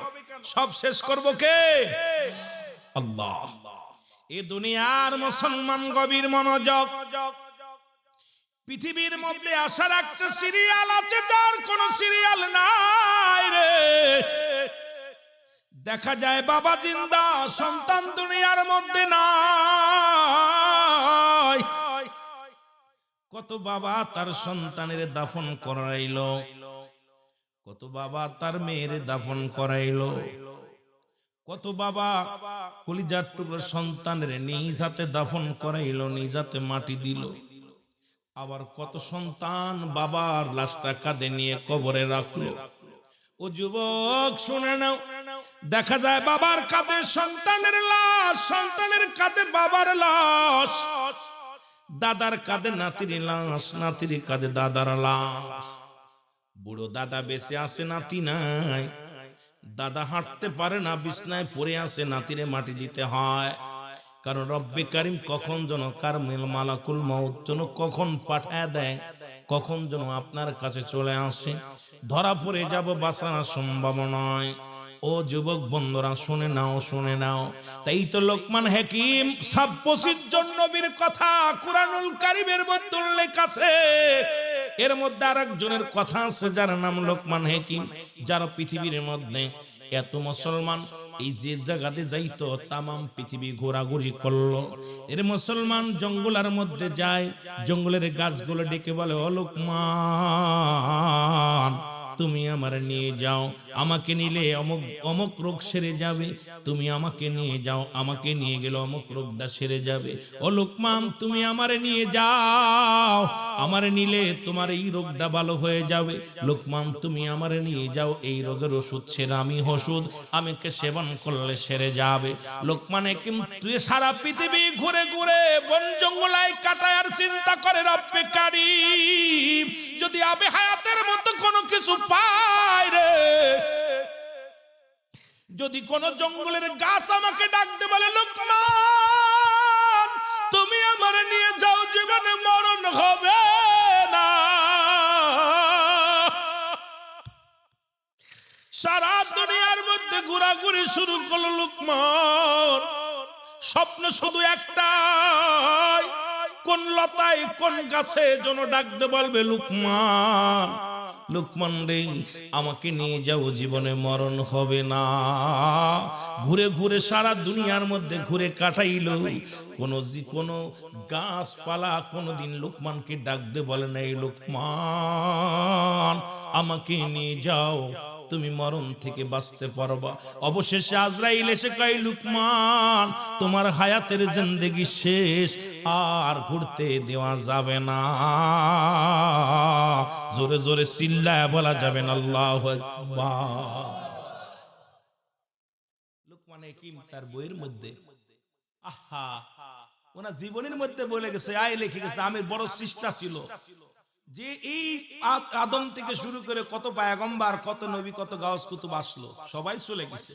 সব শেষ করব কে? আল্লাহ। এ দুনিয়ার মুসলমান গভীর মনোযোগ। পৃথিবীর মধ্যে আসার একটা সিরিয়াল আছে, যার কোন সিরিয়াল নাই রে। দেখা যায় বাবা জিন্দা, সন্তান দুনিয়ার মধ্যে নাই। কত বাবা তার সন্তানের দাফন করাইলো, কত বাবা তার মেয়ের দাফন করাইলো, কত বাবা কলিজার টুকরা সন্তানের নিজ হাতে দাফন করাইলো, নিজ হাতে মাটি দিল। আবার কত সন্তান বাবার লাশটা কাঁধে নিয়ে কবরে রাখলো। ও যুবক শুনে নাও, দেখা যায় বাবার কাঁধে সন্তানের লাশ, সন্তানের কাঁধে বাবার লাশ, দাদার কাঁধে নাতির লাশ, নাতির কাঁধে দাদার লাশ। বুড়ো দাদা বেঁচে আছে, নাতি নাই। দাদা হাঁটতে পারে না, বিছনায় পড়ে আছে, নাতিরে মাটি দিতে হয়। কারণ রব্বে কারিম কখন যেন কারমিল মালাকুল মউত যেন কখন পাঠায় দেয়, কখন যেন আপনার কাছে চলে আসে, ধরা পড়ে যাব, বাঁচানো সম্ভব নয়। ও যুবক বন্ধুরা, শুনে নাও, শুনে নাও। তাই তো লোকমান হাকিম ২৬ জন নবীর কথা কুরআনুল কারীমের মধ্যে উল্লেখ আছে। এর মধ্যে আরেকজনের কথা আছে যার নাম লোকমান হাকিম, যারা পৃথিবীর মধ্যে এত মুসলমান এই যে জায়গাতে যাইতো তামাম পৃথিবী ঘোরাঘুরি করলো। এর মুসলমান জঙ্গলের মধ্যে যায়, জঙ্গলের গাছগুলো ডেকে বলে, ও লোকমান তুমি আমার নিয়ে যাও, আমাকে নিলে অমুক অমুক রোগ সেরে যাবে, তুমি আমাকে নিয়ে যাও, আমাকে নিয়ে গেলে অমুক রোগটা সেরে যাবে। ও লোকমান তুমি আমারে নিয়ে যাও, আমারে নিলে তোমার এই রোগটা ভালো হয়ে যাবে। লোকমান তুমি আমারে নিয়ে যাও, এই রোগের ওষুধ সেরামি ওষুধ, আমাকে সেবন করলে সেরে যাবে। লোকমানে কিন্তু সারা পৃথিবী ঘুরে ঘুরে বন জঙ্গলায় কাটায় আর চিন্তা করে রব্বে কারীম যদি আবে হায়াতের মতো কোনো কিছু পায় রে, যদি কোন জঙ্গলের গাছ আমাকে ডাকতে বলে, লোকমান তুমি আমার নিয়ে যাও, জীবনে মরণ হবে না। সারা দুনিয়ার মধ্যে ঘোরাঘুরি শুরু করলো লোকমান। স্বপ্ন শুধু একটাই, কোন লতায় কোন গাছে যেন ডাকতে বলবে, লোকমান লোকমান রে আমাকে নিয়ে যাও, জীবনে মরণ হবে না। ঘুরে ঘুরে সারা দুনিয়ার মধ্যে ঘুরে কাটাইলো, কোনো গাছপালা কোনোদিন লোকমানকে ডাকতে বলে না, এই লোকমান আমাকে নিয়ে যাও, তুমি মরণ থেকে বাঁচতে পারবা। অবশেষে আজরাইল এসে কয়, লোকমান তোমার হায়াতের জিন্দেগি শেষ, আর ঘুরতে দেওয়া যাবে না। জোরে জোরে চিল্লায় বলা যাবে না আল্লাহু আকবার। লোকমান হাকিম তার বইয়ের মধ্যে আহা ওনার জীবনের মধ্যে বলে গেছে, আয় লিখে গেছে, আমি বড় চেষ্টা ছিল যে এই আদম থেকে শুরু করে কত পয়গম্বর, কত নবী, কত গাউস কুতুব আসলো, সবাই চলে গেছে।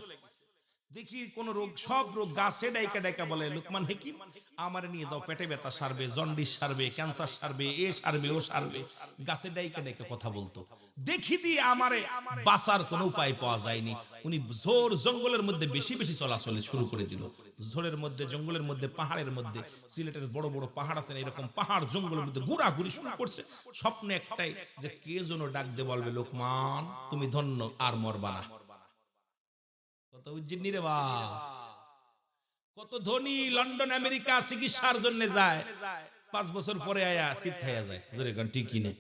দেখি কোন রোগ, সব রোগ গাছে ডাইকা ডাইকা বলে, লোকমান হাকিম আমার নিয়ে যাও, পেটে ব্যথা সারবে, জন্ডিস সারবে, ক্যান্সার সারবে, এ সারবে, ও সারবে, গাছে ডাইকা ডাইকা কথা বলতো। দেখি দিয়ে আমারে বাঁচার কোনো উপায় পাওয়া যায়নি। উনি ঝোর জঙ্গলের মধ্যে বেশি বেশি চলাচল শুরু করে দিল। ঝোরের মধ্যে, জঙ্গলের মধ্যে, পাহাড়ের মধ্যে, সিলেটের বড় বড় পাহাড় আছে, এরকম পাহাড় জঙ্গলের মধ্যে ঘোরাঘুরি শুরু করছে। স্বপ্নে একটাই যে কে যেন ডাক দিয়ে বলবে, লোকমান তুমি ধন্য, আর মরবা না। কত উজ্জিনী রে বা, কত ধনী, লন্ডন আমেরিকা চিকিৎসার জন্য যায়, 5 বছর পরে আয়া শীত খাইয়া যায়। ঠিক কিনে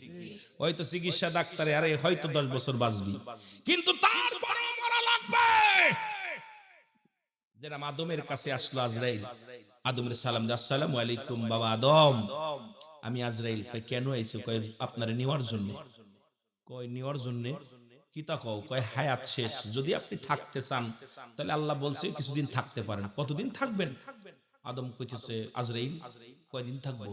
হয়তো চিকিৎসা ডাক্তারে আরে হয়তো 10 বছর বাঁচবি, কিন্তু তারপরে মরা লাগবে। যেটা আদমের কাছে আসলো আজরাইল, আদমের সালাম দিয়ে, আসসালামু আলাইকুম বাবা আদম, আমি আজরাইল। কয় কেন আইছো? কয় আপনারে নেওয়ার জন্য। কয় নেওয়ার জন্য? কিতা কও? কয় হায়াত শেষ, যদি আপনি থাকতে চান তাহলে আল্লাহ বলছে কিছুদিন থাকতে পারেন। কতদিন থাকবেন? আদম কইতেছে, আজরাইল কয়দিন থাকবো?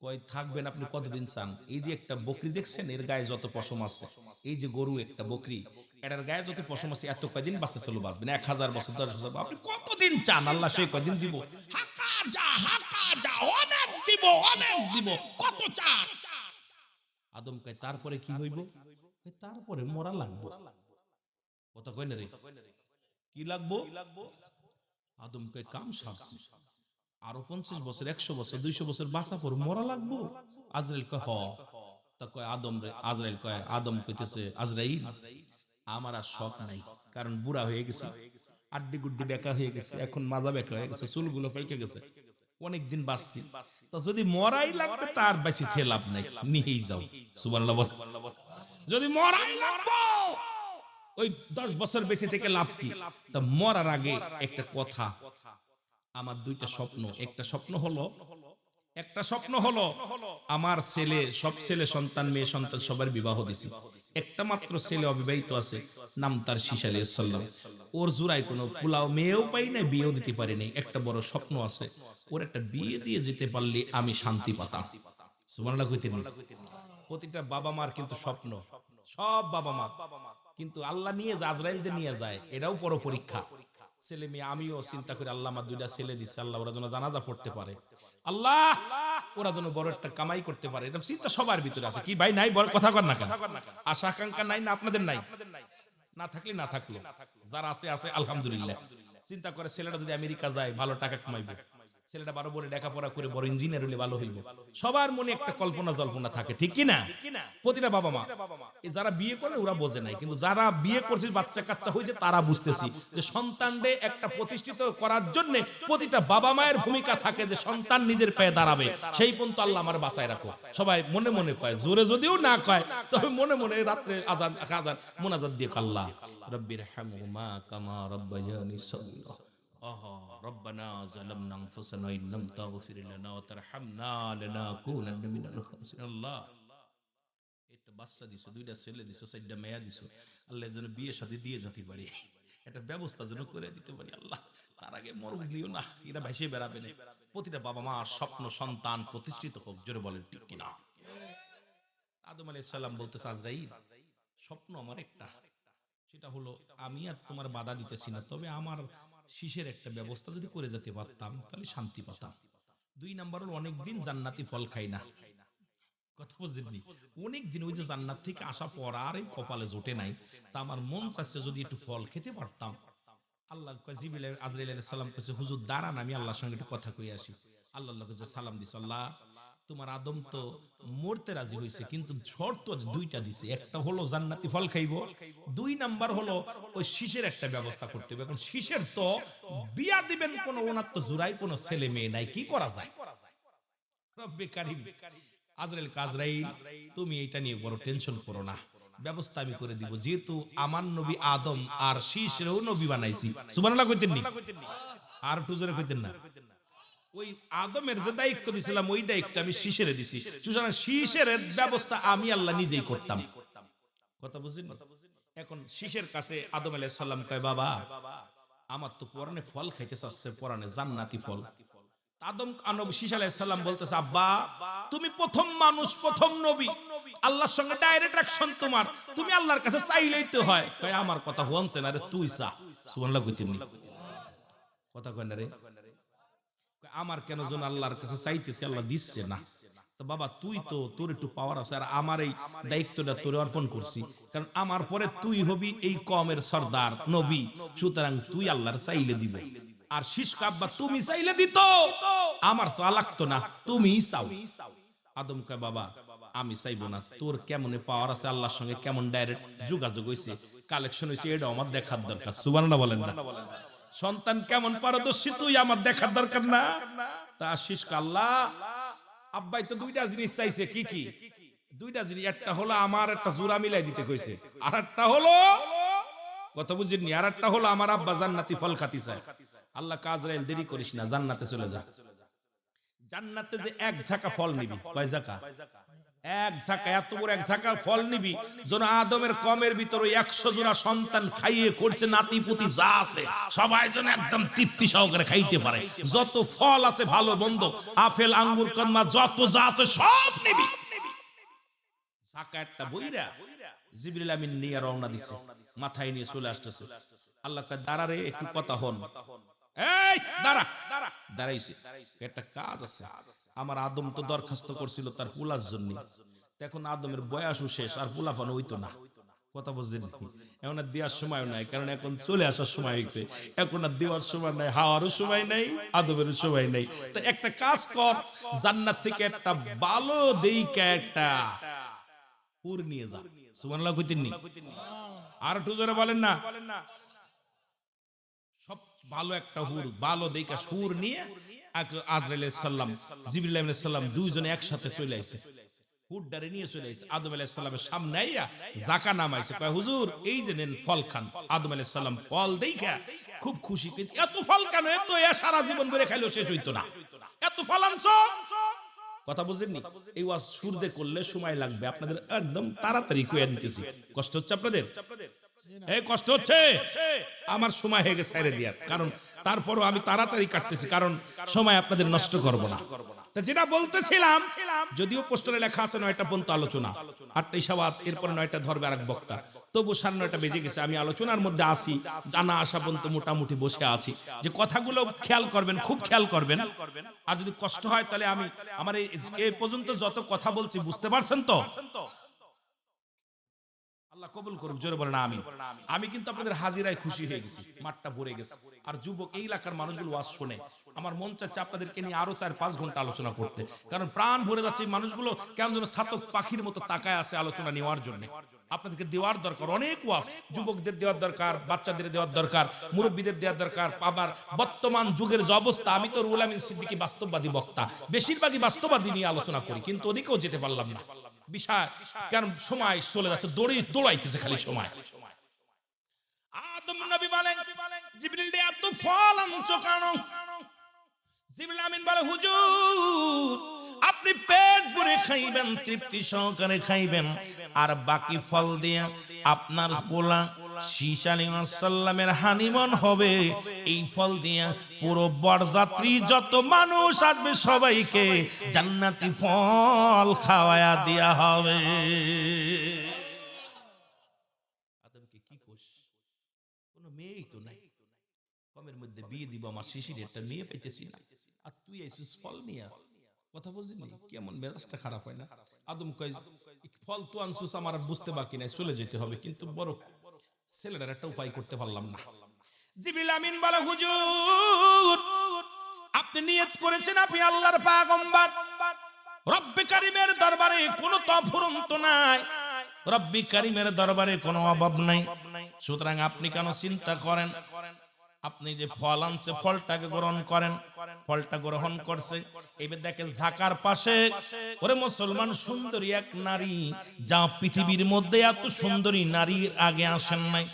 কয় থাকবেন আপনি কতদিন চান? এই যে একটা বকরি দেখছেন, এর গায়ে যত পশম আছে, এই যে গরু একটা বকরি, এটার গায়ে যত পশম আছে, এত কয়দিন বাঁচতে চলো বাঁচবেন, 1000 বছর, 10 বছর, আপনি কতদিন চান? আল্লাহ সেই কয়দিন দিব। হাকা যা অনেক দিব, অনেক দিব, কত চান? আদম কয় তারপরে কি হইব? তারপরে মরা লাগবো। কথা কয় না রে, কি লাগবো? আদম কয় কাম সারছি, আরো 50 বছর, 100 বছর, 200 বছর বাঁচা পর মরা লাগবো। আজরাইল কয় হ। তা কয় আদম রে, আজরাইল কয়, আদম কইতেছে, আজরাইল আমার আর শখ নাই, কারণ বুড়া হয়ে গেছে, আড্ডি গুড্ডি বেকা হয়ে গেছে, এখন মাজা বেকা হয়ে গেছে, চুলগুলো পেকে গেছে, অনেকদিন বাঁচছি, তা যদি মরাই লাগবে তার বেশি খেয়ে লাভ নাই, নিয়েই যাও। সুবহানাল্লাহ বল। যদি মরাই লাগবে ওই 10 বছর বেশি থেকে লাভ কি? তা মরার আগে একটা কথা, আমার 2টা স্বপ্ন। একটা স্বপ্ন হলো আমার ছেলে, সব ছেলে সন্তান, মেয়ে সন্তান সবার বিবাহ দিছি, একটা মাত্র ছেলে অবিবাহিত আছে, নাম তার শীষ আলাইহিস সালাম। ওর জোড়ায় কোনো পোলাও মেয়েও পাই না, বিয়েও দিতে পারিনি। একটা বড় স্বপ্ন আছে, ওর একটা বিয়ে দিয়ে যেতে পারলে আমি শান্তি পাতাম। সুবহানাল্লাহ কইতেন। প্রতিটা বাবা মার কিন্তু স্বপ্ন, সব বাবা মা কিন্তু আল্লাহ নিয়ে যায়, আজরাইলদের নিয়ে যায়, এটাও বড় পরীক্ষা। ছেলে মেয়ে, আমিও চিন্তা করি আল্লাহ আমার দুইটা ছেলে দিচ্ছে, আল্লাহ ওরা যেন জানাজা পড়তে পারে, আল্লাহ ওরা যেন বড় একটা কামাই করতে পারে। এটা চিন্তা সবার ভিতরে আছে। কি ভাই নাই বড় কথা কর না কেন? আশা আকাঙ্ক্ষা নাই না আপনাদের? নাই, না থাকলে না থাকলো, যারা আছে আছে আলহামদুলিল্লাহ। চিন্তা করে ছেলেটা যদি আমেরিকা যায় ভালো টাকা কামাইবে, ছেলেটা বড় বড় লেখাপড়া করে বড় ইঞ্জিনিয়ার হলে ভালো হইবে। সবার মনে একটা কল্পনা জল্পনা থাকে, ঠিক কি না? প্রতিটা বাবা মা, যারা বিয়ে করে ওরা বোঝে নাই, কিন্তু যারা বিয়ে করছে বাচ্চা কাচ্চা হয়েছে তারা বুঝতেছি যে সন্তানরে একটা প্রতিষ্ঠিত করার জন্য প্রতিটা বাবা মায়ের ভূমিকা থাকে যে সন্তান নিজের পায়ে দাঁড়াবে। সেই পর্যন্ত আল্লাহ আমার বাঁচায় রাখো। সবাই মনে মনে কয়, জোরে যদিও না কয় তবে মনে মনে রাত্রে আযান আযান মুনাজাত দিয়ে আল্লাহ রব্বির হামহুমা কামা রব্বায়ানি সগীরা রব্বানা যালামনা আনফুসানা ইন লাম তাগফির লানা ওয়া তারহামনা লানাকুনান্না মিনাল খাসিরিন। আল্লাহ একটা বাচ্চা দিছো, দুইটা ছেলে দিছো, চারটা মেয়ে দিছো, আল্লাহ যেন বিয়ে শাদী দিয়ে যেতে পারি, একটা ব্যবস্থা যেন করে দিতে পারি। আল্লাহ তার আগে মরণ দিও না, এরা ভাইসে বেড়াবে না। প্রতিটা বাবা মার স্বপ্ন সন্তান প্রতিষ্ঠিত হোক, জোরে বলেন ঠিক কিনা? আদম আলাইহিস সালাম বলতেছে, আজরাইল স্বপ্ন আমার একটা, সেটা হলো আমি আর তোমার বাধা দিতেছি না, তবে আমার শীষের একটা ব্যবস্থা যদি করে যেতে পারতাম তাহলে শান্তি পেতাম। 2 নাম্বার হলো অনেকদিন জান্নাতি ফল খাই না। কথা বুঝেননি? অনেকদিন ওই যে জান্নাত থেকে আসা পর আর এই কপালে জোটে নাই, তা আমার মন চাচ্ছে যদি একটু ফল খেতে পারতাম। আল্লাহ জিবরিল আজরাইল আলাইহিস সালাম কইছে, হুজুর দাঁড়ান আমি আল্লাহর সঙ্গে একটু কথা কই আসি। আল্লাহ কাছে সালাম দিছে, আল্লাহ তোমার আদম তো মরতে রাজি হয়েছে, কিন্তু শর্ত 2টা দিছে, একটা হলো জান্নাতি ফল খাইবো, 2 নাম্বার হলো ওই শীষের একটা ব্যবস্থা করতে হবে। এখন শীষের তো বিয়া দিবেন কোন, ওনার তো জুরাই কোনো ছেলে মেয়ে নাই, কি করা যায়? রব্বে কারীম আজরাইল তুমি এটা নিয়ে বড় টেনশন করো না, ব্যবস্থা আমি করে দিব। যেহেতু আমার নবী আদম আর শীষেরও নবী বানাইছি, সুবহানাল্লাহ কইতেন নি? আর একটু জোরে কইতেন না? ওই আদমের যে দায়িত্ব দিছিলাম ওই দায়িত্ব আমি শীষেরে দিছি, সুতরাং শীষের ব্যবস্থা আমি আল্লাহ নিজেই করতাম। কথা বুঝেন? এখন শীষের কাছে আদম আলাইহিস সালাম কয়, বাবা আমার তো পরানে ফল খাইতে চাচ্ছে, পরানে জান্নাতি ফল। আদম নবী শীষ আলাইহিস সালাম বলতেছে, আব্বা তুমি প্রথম মানুষ, প্রথম নবী, আল্লাহর সঙ্গে ডাইরেক্ট অ্যাকশন তোমার, তুমি আল্লাহর কাছে চাইলেই তো হয়। কয় আমার কথা হনছে না রে, তুই চা। সুবহানাল্লাহ কইতেন নি? কথা কয় না রে? আমার কেন যেন আল্লাহর কাছে চাইতেছি, আল্লাহ দিচ্ছে না। তো বাবা তুই তো, তোর একটু পাওয়ার আছে, আর আমার এই দায়িত্বটা তোরে অর্পণ করছি, কারণ আমার পরে তুই হবি এই কওমের সর্দার নবী, সুতরাং তুই আল্লাহর চাইলে দিব। আর শীষ আব্বা তুমি চাইলে দিত, আমার চা লাগতো না, তুমিই চাও। আদম কয়, বাবা আমি চাইবো না, তোর কেমনে পাওয়ার আছে আল্লাহর সঙ্গে, কেমন ডাইরেক্ট যোগাযোগ হইছে, কালেকশন হইছে, এটা আমার দেখার দরকার। সুবহানাল্লাহ বলেন না? সন্তান কেমন পারদর্শী তুই আমার দেখার দরকার না? তা শীষ আল্লাহ আব্বাই তো 2টা জিনিস চাইছে, কি কি 2টা জিনিস? একটা হলো আমার একটা জোড়া মিলাই দিতে কইছে, আর একটা হলো, কথা বুঝিনি, আর একটা হলো আমার আব্বা জান্নাতি ফল খাতি চায়। আল্লাহ আজরাইল দেরি করিস না, জান্নাতে চলে যা। জান্নাতে যে 1 ঝাঁকা ফল নিবি, কয় ঝাঁকা? 1 ঝাঁকা, এত বড় 1 ঝাঁকা ফল নিবি, যেন আদমের কমের ভিতরে 100 জোড়া সন্তান খাইয়ে করছে, নাতি পুতি যা আছে সবাই যেন একদম তৃপ্তি সহকারে খাইতে পারে। যত ফল আছে ভালো মন্দ, আপেল আঙ্গুর কমলা যত যা আছে সব নিবি। ঝাঁকা একটা বইরা জিবরিল আমিন নিয়ে রওনা দিছে, মাথায় নিয়ে চলে আসতেছে। আল্লাহ কয়, দাঁড়া রে, একটু কথা হন। এই দাঁড়া, দাঁড়াইছে, একটা কাজ আছে। আমার আদম তো দরখাস্ত করছিল তার পুলার জন্য, এখন আদমের বয়সও শেষ, আর পুলাফান হইতো না। কথা বুঝছেন? এখন আর দেওয়ার সময় নাই, কারণ এখন চলে আসার সময় হয়েছে, এখন আর দেওয়ার সময় নাই, হাওয়ারও সময় নাই, আদমেরও সময় নাই। তো একটা কাজ কর, জান্নাত থেকে একটা ভালো দেইকা একটা হুর নিয়ে যা। সুবহানাল্লাহ কইতেন নি? আর একটু জোরে বলেন না? সব ভালো একটা হুর, ভালো দেইকা হুর নিয়ে আজরাইল আলাইহিস সালাম, জিবরিল আলাইহিস সালাম দুইজনে একসাথে চলে আইছে, হুড্ডারে নিয়ে চলে আইছে। আদম আলাইহিস সালামের সামনে আইয়া যাকা নামাইছে, কয় হুজুর এই যে নেন ফল খান। আদম আলাইহিস সালাম ফল দেইখা খুব খুশি, কিন্তু এত ফল কেন? এত সারা জীবন ধরে খাইলেও শেষ হইতো না, এত ফল আনছো। কথা বুঝেননি? এই ওয়াজ সুরদে করলে সময় লাগবে, আপনাদের একদম তাড়াতাড়ি কইয়া দিতেছি। কষ্ট হচ্ছে আপনাদের? এই কষ্ট হচ্ছে? আমার সময় হয়ে গেছে ছেড়ে দিয়ার, কারণ তারপরও আমি তাড়াতাড়ি কাটতেছি, কারণ সময় আপনাদের নষ্ট করব না। যেটা বলতেছিলাম, যদিও পোস্টারে লেখা আছে 9টা পর্যন্ত আলোচনা, 8টায় সাবাত, এরপরে 9টা ধরবে আরেক বক্তা। তবু 9:30 বেজে গেছে, আমি আলোচনার মধ্যে আসি, জানা আসা পর্যন্ত মোটামুটি বসে আছি। যে কথাগুলো খেয়াল করবেন, খুব খেয়াল করবেন। আর যদি কষ্ট হয় তাহলে আমি আমার এই পর্যন্ত যত কথা বলছি বুঝতে পারছেন তো? আল্লাহ কবুল করুক, জোরে বলেন আমিন। আমি কিন্তু আপনাদের হাজিরায় খুশি হয়ে গেছি, মাঠটা ভরে গেছে। আর যুবক এই এলাকার মানুষগুলো ওয়াজ শুনে আমার মন চাচ্ছে আপনাদেরকে নিয়ে আরো 4-5 ঘন্টা আলোচনা করতে, কারণ প্রাণ ভরে যাচ্ছে। এই মানুষগুলো কেমন যেন ছাতক পাখির মতো তাকায় আছে আলোচনা নেওয়ার জন্য। আপনাদেরকে দেওয়ার দরকার অনেক ওয়াজ, যুবকদের দেওয়ার দরকার, বাচ্চাদের দেওয়ার দরকার, মুরব্বীদের দেওয়ার দরকার। আবার বর্তমান যুগের যে অবস্থা, আমি তো রুহুল আমিন সিদ্দিকী বাস্তববাদী বক্তা, বেশিরভাগই বাস্তববাদী নিয়ে আলোচনা করি, কিন্তু ওদিকেও যেতে পারলাম না বিষয়, কারণ সময় চলে যাচ্ছে, দৌড়াইতেছে খালি সময়। আদম নবী বলেন, জিবরিল দে এত ফল আনছো কেন? জিবরিল আমিন বলে, হুজুর আপনি পেট ভরে খাইবেন, তৃপ্তি সহকারে খাইবেন, আর বাকি ফল দিয়ে আপনার গোলা শীশ আলাইহিস সালামের হানিমন হবে। এই ফল দিয়ে পুরো বরযাত্রী যত মানুষ আসবে সবাইকে জান্নাতি ফল খাওয়ায়া দেয়া হবে। আদমকে কি কোষ, কোনো মেয়েই তো নাই, কমের মধ্যে বিয়ে দিব আমার শিশির, একটা মেয়ে পাইতেছি না, আর তুই আইছিস ফল নিয়ে। কথা বুঝলি কেমন মেজাজটা খারাপ হয় না? আদম কয়, ফল তো আনছুস, আমার বুঝতে বাকি নাই, চলে যেতে হবে, কিন্তু বড় ছেলেটার একটা উপায় করতে পারলাম না। জিবরিল আমিন বলে, হুজুর আপনি নিয়ত করেছেন আপনি আল্লাহর পয়গম্বর, রব্বে কারীমের দরবারে কোনো তফুরন্ত নাই, রব্বে কারীমের দরবারে কোনো অভাব নাই। সুতরাং আপনি কেন চিন্তা করেন? আপনি যে ফল আনছে ফলটাকে গ্রহণ করেন। ফলটা গ্রহণ করছে, এবার দেখে ঝাঁকার পাশে ওরে মুসলমান সুন্দরী এক নারী, যা পৃথিবীর মধ্যে এত সুন্দরী নারীর আগে আসেন নাই।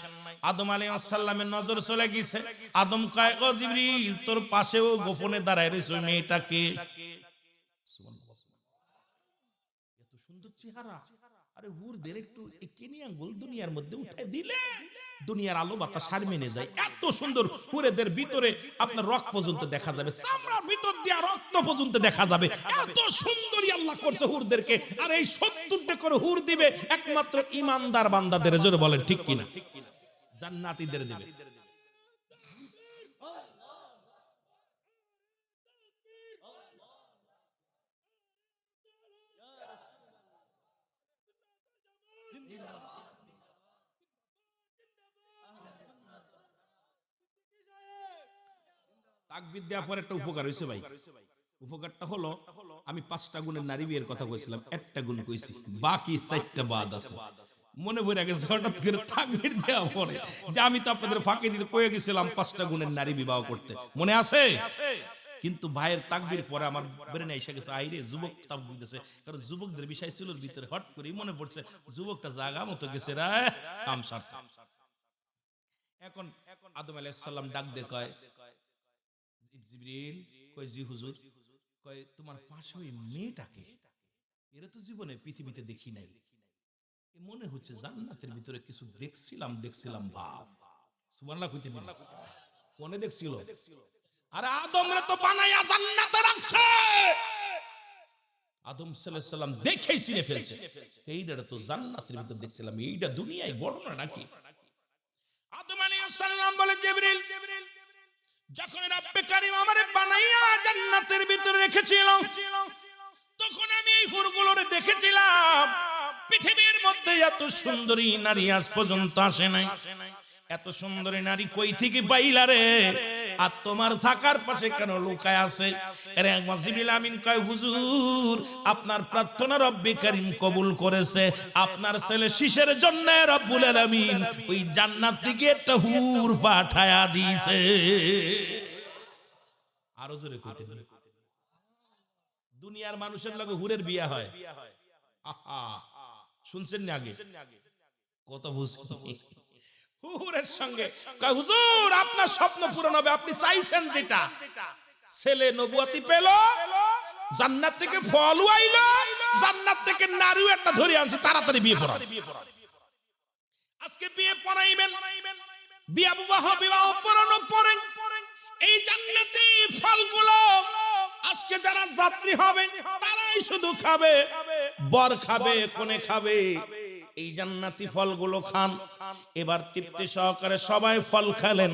আদম আলাইহিস সালামের নজর চলে গেছে। আদম কয়, ও জিবরিল তোর পাশেও গোপনে দাঁড়ায় রয়েছে ওই মেয়েটাকে। এত সুন্দর চেহারা, আরে হুরদের একটু কেনিয়া গোল দুনিয়ার মধ্যে উঠায় দিলে দুনিয়ার আলো বাতাস সার মেনে যায়। এত সুন্দর হুরেদের ভিতরে আপনার রক পর্যন্ত দেখা যাবে, চামড়ার ভিতর দিয়ে রক্ত পর্যন্ত দেখা যাবে। এত সুন্দরী আল্লাহ করছে হুরদেরকে, আর এই 70টা করে হুর দিবে একমাত্র ইমানদার বান্দাদের। জোরে বলেন ঠিক কিনা? জান্নাতীদের দিবে। তাকবীর দেওয়ার পর একটা উপকার হয়েছে ভাই। উপকারটা হলো, আমি 5টা গুণের নারী বিয়ের কথা কইছিলাম, একটা গুণ কইছি, বাকি 4টা বাদ আছে। মনে পড়ে গেছে হঠাৎ করে তাকবীর দেওয়া পরে যে আমি তো আপনাদের ফাঁকে দিতে কয়ে গেছিলাম 5টা গুণের নারী বিবাহ করতে, মনে আছে? কিন্তু ভাইয়ের তাকবীর পরে আমার ব্রেনে এসে গেছে, আইরে যুবক তাকবীর দিতেছে, কারণ যুবকদের বিষয় ছিল ভিতরে, হট করে মনে পড়ছে যুবকটা জায়গা মতো গেছে রে, কাম সারছে। এখন আদম আলাইহিস সালাম ডাক দিয়ে কয়, জিবরিল কয়, জি হুজুর। কয়, তোমার পাশে ওই মেয়েটাকে, এরা তো জীবনে পৃথিবীতে দেখি নাই, মনে হচ্ছে জান্নাতের ভিতরে কিছু দেখছিলাম ভাব। সুবহানাল্লাহ কইতে দিন, মনে দেখছিল? আরে আদমরে তো বানায়া জান্নাতে রাখছে, আদম সাল্লাল্লাহু আলাইহি সাল্লাম দেখেই চিনে ফেলছে, এইটা তো জান্নাতের ভিতর দেখছিলাম। এইটা দুনিয়ায় ঘটনা নাকি? আদম আলাইহিস সালাম বলে, জিবরিল যখন রব্বে কারীম আমারে বানাইয়া জান্নাতের ভিতরে রেখেছিল, তখন আমি এই হুরগুলোরে দেখেছিলাম। পৃথিবীর মধ্যে এত সুন্দরী নারী আজ পর্যন্ত আসে নাই। এত সুন্দরী নারী কই থেকে পাইলা রে? আর তোমার ঝাঁকার পাশে কেন লুকায় আছে? আরে জিবরিল আমিন কয়, হুজুর আপনার প্রার্থনা রব্বে কারীম কবুল করেছে, আপনার ছেলে শীষের জন্য রব্বুল আলামিন ওই জান্নাত থেকে একটা হুর পাঠায়া দিয়েছে। আরো জোরে কইতে নেই, দুনিয়ার মানুষের লগে হুরের বিয়া হয়। আহা, শুনছেন না আগে কত বুঝি হুরের সঙ্গে কয়, হুজুর আপনার স্বপ্ন পূরণ হবে, আপনি চাইছেন যেটা। ছেলে নবুয়তি পেল, জান্নাত থেকে ফলও আইলো, জান্নাত থেকে নারীও একটা ধরে আনছে, তাড়াতাড়ি বিয়ে পড়ান। আজকে বিয়ে পড়াইবেন, বিয়া বিবাহ পড়ানো পড়েন, এই জান্নাতি ফলগুলো আজকে যারা যাত্রী হবে তারাই শুধু খাবে। বর খাবে, কোনে খাবে, এই জান্নাতি ফলগুলো খান। এবার তৃপ্তি সহকারে সবাই ফল খেলেন।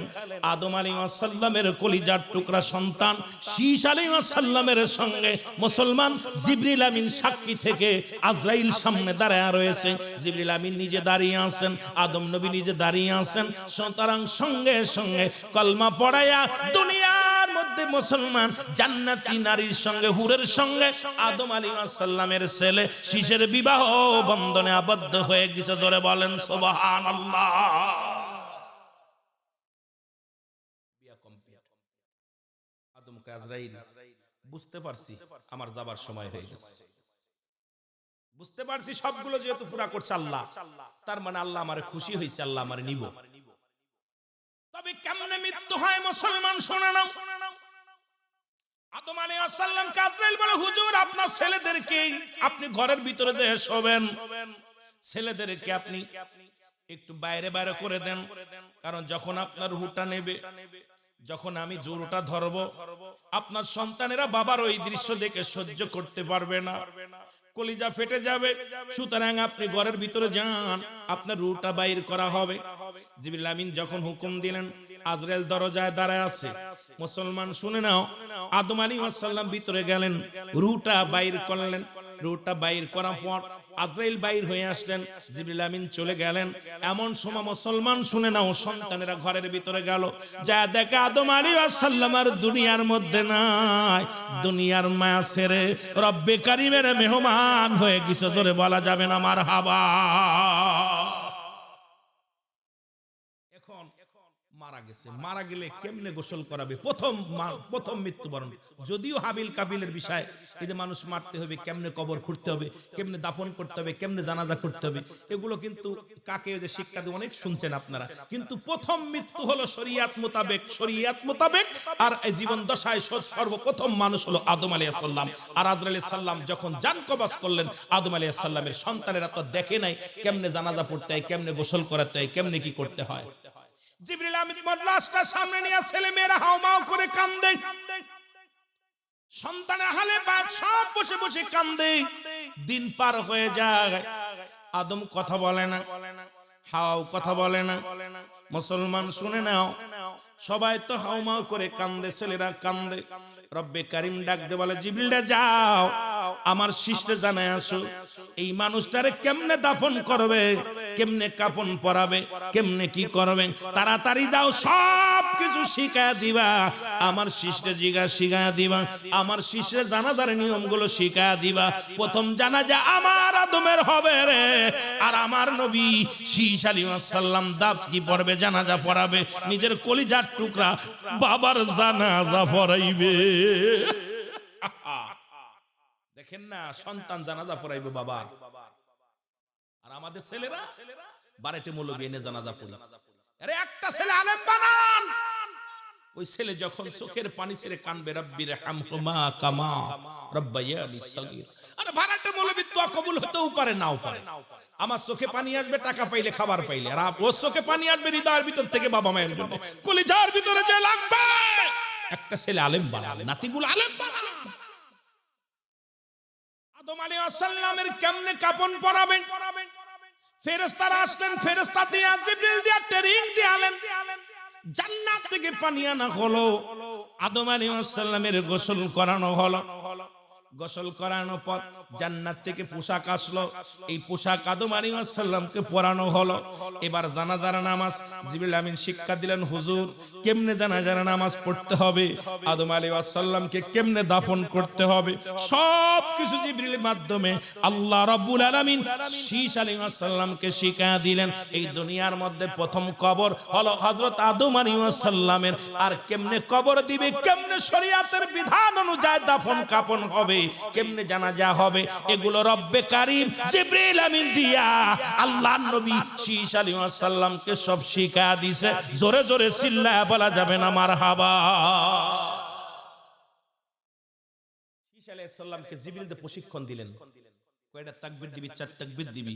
আদম আলাইহিস সালামের কলিজার টুকরা সন্তান শীশ আলাইহিস সালামের সঙ্গে মুসলমান জিবরিল আমিন সাক্ষী থেকে আজরাইল সামনে দাঁড়ায় রয়েছে। জিবরিল আমিন নিজে দাঁড়িয়ে আছেন, আদম নবী নিজে দাঁড়িয়ে আছেন। সুতরাং সঙ্গে সঙ্গে কলমা পড়ায়া দুনিয়ার মধ্যে মুসলমান জান্নাতি নারীর সঙ্গে, হুরের সঙ্গে আদম আলাইহিস সালামের ছেলে শীষের বিবাহ বন্ধনে আবদ্ধ হয়ে গেছে। জোরে বলেন সুবহানাল্লাহ। বিয়া কমপ্লিট। আদমকে আজরাইল বুঝতে পারছি আমার যাবার সময় হয়ে গেছে, বুঝতে পারছি সবগুলো যেহেতু পুরা করছে আল্লাহ, তার মানে আল্লাহ আমারে খুশি হয়েছে, আল্লাহ আমারে নিব। তবে কেমনে মৃত্যু হয় মুসলমান শুনে নাও। আদম আলাইহিস সালাম কে আজরাইল বলে, হুজুর আপনার ছেলেদেরকে আপনি ঘরের ভিতরে যে শোবেন, ছেলেদেরকে আপনি একটু বাইরে বাইরে করে দেন, কারণ যখন আপনার রুহটা নেবে, যখন আমি জোরটা ধরবো, আপনার সন্তানেরা বাবার ওই দৃশ্য দেখে সহ্য করতে পারবে না, কলিজা ফেটে যাবে। সুতরাং আপনি ঘরের ভিতরে যান, আপনার রুহটা বাইর করা হবে। জিবরিল আমিন যখন হুকুম দিলেন, আজরাইল দরজায় দাঁড়ায় আছে। মুসলমান শুনে নাও, আদম আলাইহিস সালাম ভিতরে গেলেন, রুহটা বাইর করলেন। রুহটা বাইর করার পর আজরাইল বাইর হয়ে আসলেন, জিবরিল আমিন চলে গেলেন। এমন সময় মুসলমান শুনে নাও, সন্তানেরা ঘরের ভিতরে গেল, যা দেখে আদম আলাইহিস সালাম আর দুনিয়ার মধ্যে নাই। দুনিয়ার মায়া ছেড়ে রব্বে কারীমের মেহমান হয়ে গেছে। জোরে বলা যাবে না মারহাবা। এখন মারা গেছে, মারা গেলে কেমনে গোসল করাবে? প্রথম মৃত্যুবরণ। যদিও হাবিল কাবিলের বিষয়, এই যে মানুষ মারতে হবে, কেমনে কবর খুঁড়তে হবে, কেমনে দাফন করতে হবে, কেমনে জানাজা করতে হবে, এগুলো কিন্তু কাকে যে শিক্ষা দিয়ে অনেক শুনছেন আপনারা। কিন্তু প্রথম মৃত্যু হলো শরীয়ত মোতাবেক, শরীয়ত মোতাবেক। আর এই জীবন দশায় সর্বপ্রথম মানুষ হলো আদম আলাইহিস সালাম। আর আজরাইল আলাইহিস সালাম যখন জান কবজ করলেন, আদম আলাইহিস সালামের সন্তানেরা তো দেখে নাই কেমনে জানাজা পড়তে হয়, কেমনে গোসল করাতে হয়, কেমনে কি করতে হয়। জিবরিল আমিন লাশটা সামনে নিয়ে ছেলে মেয়েরা হাউমাউ করে কান্দে, সন্তানের হালে বাদ সব বসে বসে কান্দে। দিন পার হয়ে যায়, আদম কথা বলে না, হাওয়াও কথা বলে না। মুসলমান শুনে নাও, সবাই তো হাউমাউ করে কান্দে, ছেলেরা কান্দে। রব্বে কারীম ডাক দে বলে, জিবরিল যাও আমার শিষ্যে জানায় আসো, এই মানুষটারে কেমনে দাফন করবে, কেমনে কাফন পরাবে, কেমনে কি করবে, তাড়াতাড়ি যাও সব কিছু শিখায়া দিবা। আমার শিষ্যে শিখায়া দিবা, আমার শিষ্যে জানাজার নিয়মগুলো শিখায়া দিবা। প্রথম জানাজা আমার আদমের হবে রে, আর আমার নবী শীষ আলাইহিস সালাম দাফ কি পড়বে, জানাজা পড়াবে। নিজের কলিজার টুকরা বাবার জানাজা পড়াইবে। দেখেন না, সন্তান জানাজা পড়াইবে বাবার। আর আমাদের ছেলেরা বারেটে মৌলবি এনে জানাজা পড়ে। আরে একটা ছেলে আলেম বানান, ওই ছেলে যখন চোখের পানি ছেড়ে কানবে, রব্বির হামহুমা কামা রব্বায়ানি সগীর। আরে বারেটে মৌলবি তো কবুল হতেও পারে, নাও পারে। আমার চোখে পানি আসবে টাকা পাইলে, খাবার পাইলে, আর ওর চোখে পানি আসবে হৃদয়ের ভিতর থেকে বাবা মায়ের জন্য, কলিজার ভিতরে যে লাগবে। একটা ছেলে আলেম বানান, নাতিগুলো আলেম বানান। আদম আলাইহিস সালামের কেমনে কাফন পরাবেন? ফেরেশতারা আসলেন, ফেরেশতা দিয়ে জিবরিল দিয়ে ট্রেনিং দিলেন। জান্নাত থেকে পানি আনা হলো, আদম আলাইহিস সালামের গোসল করানো হলো। গোসল করানোর পর জান্নাত থেকে পোশাক আসলো, এই পোশাক আদম আলাইহিস সালামকে পরানো হলো। এবার জানাজার নামাজ জিবরিল আমিন শিক্ষা দিলেন, হুজুর কেমনে জানাজার নামাজ পড়তে হবে, আদম আলাইহিস সালামকে কেমনে দাফন করতে হবে, সব কিছু জিবরিলের মাধ্যমে আল্লাহ রাব্বুল আলামিন শীষ আলাইহিস সালামকে শিক্ষা দিলেন। এই দুনিয়ার মধ্যে প্রথম কবর হলো হযরত আদম আলাইহিস সালামের। আর কেমনে কবর দিবে, কেমনে শরীয়তের বিধান অনুযায়ী দাফন কাফন হবে, কেমনে জানাজা হবে, এগুলো রব্বে কারীম জিবরিল আমিন দিয়া আল্লাহর নবী শীষ আলাইহিস সালামকে সব শিক্ষা দিয়েছে। জোরে জোরে চিল্লায়া বলা যাবে না মারহাবা। শীষ আলাইহিস সালামকে জিবরিল দিয়ে প্রশিক্ষণ দিলেন, কয়টা তাকবীর দিবি, চার তাকবীর দিবি,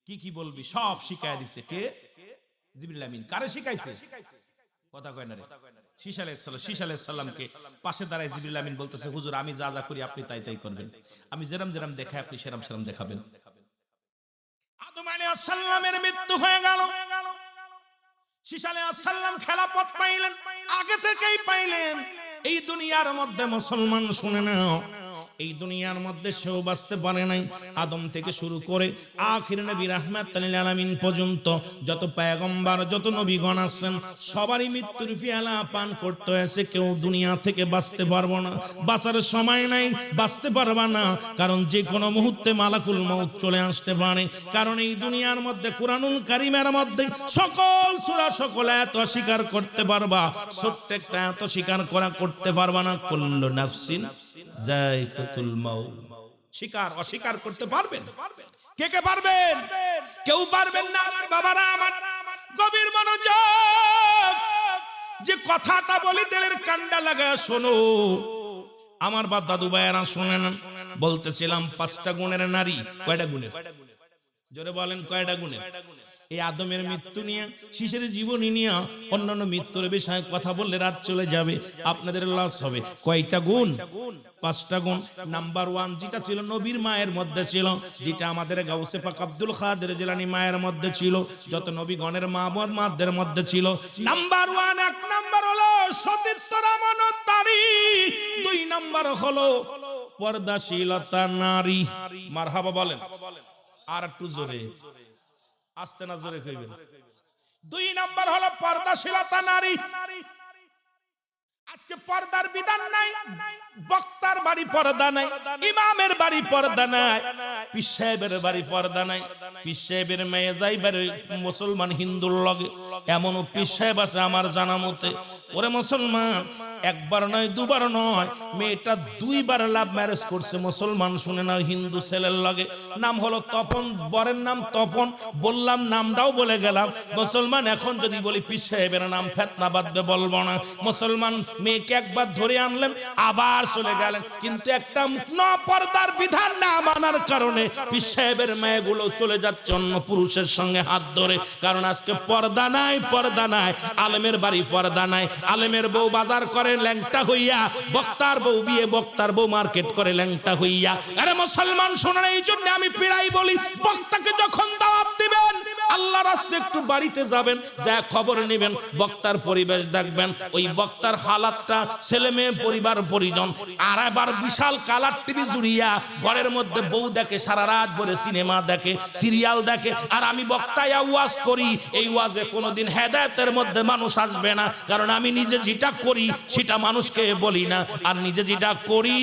কি কি বলবি, সব শিখায়া দিয়েছে কে? জিবরিল আমিন। কারে শিখাইছে? কথা কয় না রে। শীশ আলাইহিস সালামকে পাশে দাঁড়ায় জিবরিল আমিন বলতেছে, হুজুর আমি যা যা করি আপনি তাই তাই করবেন, আমি যেরম যেরম দেখাই আপনি সেরম সেরম দেখাবেন। আদম আলাইহিস সালামের মৃত্যু হয়ে গেল, শীশ আলাইহিস সালাম খেলাফত পাইলেন, আগে থেকেই পাইলেন। এই দুনিয়ার মধ্যে মুসলমান শুনে নাও, এই দুনিয়ার মধ্যে সেও বাঁচতে পারে নাই। আদম থেকে শুরু করে আখির নবী রাহমাতুল লিল আলামিন পর্যন্ত যত পয়গম্বর যত নবীগণ আছেন সবারই মৃত্যুর পেয়ালা পান করতে হয়েছে। কেউ দুনিয়া থেকে বাঁচতে পারবো না, বাঁচার সময় নাই, বাঁচতে পারবা না, কারণ যে কোনো মুহূর্তে মালাকুল মউত চলে আসতে পারে। কারণ এই দুনিয়ার মধ্যে কুরআনুল কারীমের মধ্যে সকল সূরা সকল আয়াত অস্বীকার করতে পারবা, ছোট্ট একটা আয়াত স্বীকার করতে পারবা না। কুল্লু নাফসিন যায়কাতুল মাউত, স্বীকার অস্বীকার করতে পারবেন? কে কে পারবেন? কেউ পারবেন না। আমার বাবারা, আমার গভীর মনোযোগ, যে কথাটা বলি দিলের কান্ডা লাগায় শোনো। আমার বা দাদু ভাইয়েরা শোনেন, বলতেছিলাম 5টা গুণের নারী। কয়টা গুণের? জোরে বলেন, কয়টা গুণের? এই আদমের মৃত্যু নিয়ে, শিশের জীবনী নিয়ে, অন্যান্য মৃত্যুর বিষয়ে কথা বললে রাত চলে যাবে, আপনাদের লস হবে। কয়টা গুণ? 5টা গুণ। নাম্বার 1 যেটা ছিল নবীর মায়ের মধ্যে ছিল, যেটা আমাদের গাউসে পাক আব্দুল কাদের জিলানী মায়ের মধ্যে ছিল, যত নবীগণের মা বোন মাদের মধ্যে ছিল। নাম্বার 1, 1 নাম্বার হলো সতীত্বর আমানত নারী। 2 নাম্বার হলো পর্দাশীলতা নারী। মারহাবা বলেন। আর একটু জোরে, আস্তে না জোরে কইবেন। 2 নাম্বার হলো পর্দাশীলতা নারী। আজকে পর্দার বিধান নাই, বক্তার বাড়ি পর্দা নাই, ইমামের বাড়ি পর্দা নাই, পীর সাহেবের বাড়ি পর্দা নাই। পীর সাহেবের মেয়ে যাইবার মুসলমান হিন্দুর লগে, এমনও পীর সাহেব আছে আমার জানা মতে। ওরে মুসলমান, একবার নয় দুবার নয়, মেয়েটা 2 বার লাভ ম্যারেজ করছে। মুসলমান শুনে না, হিন্দু ছেলের লগে। নাম হলো তপন, বরের নাম তপন। বললাম নামটাও বলে গেলাম। মুসলমান এখন যদি বলি পীর সাহেবের নাম, ফেতনা বাঁধবে, বলবো না। মুসলমান মেয়েকে একবার ধরে আনলেন, আবার চলে গেলেন, কিন্তু একটা পর্দার বিধান না মানার কারণে পীর সাহেবের মেয়েগুলো চলে যাচ্ছে অন্য পুরুষের সঙ্গে হাত ধরে। কারণ আজকে পর্দা নাই, পর্দা নাই। আলেমের বাড়ি পর্দা নাই, আলেমের বউ বাজার করে ল্যাংটা হইয়া, বক্তার বউ বিয়ে, বক্তার বউ মার্কেট করে ল্যাংটা হইয়া। আরে মুসলমান শোনেন, এই জন্য আমি প্রায় বলি, বক্তাকে যখন দাওয়াত দিবেন, আল্লাহর রাস্তে একটু বাড়িতে যাবেন, যা খবর নেবেন, বক্তার পরিবেশ দেখবেন, ওই বক্তার হালাতটা, ছেলে মেয়ে পরিবার পরিজন। আর এবার বিশাল কালার টিভি জুড়িয়া ঘরের মধ্যে বউ দেখে, সারা রাত ভরে সিনেমা দেখে, সিরিয়াল দেখে। আর আমি বক্তায় ওয়াজ করি, এই ওয়াজে কোনোদিন হেদায়েতের মধ্যে মানুষ আসবে না, কারণ আমি নিজে যেটা করি সেটা মানুষকে বলি না, আর নিজে যেটা করি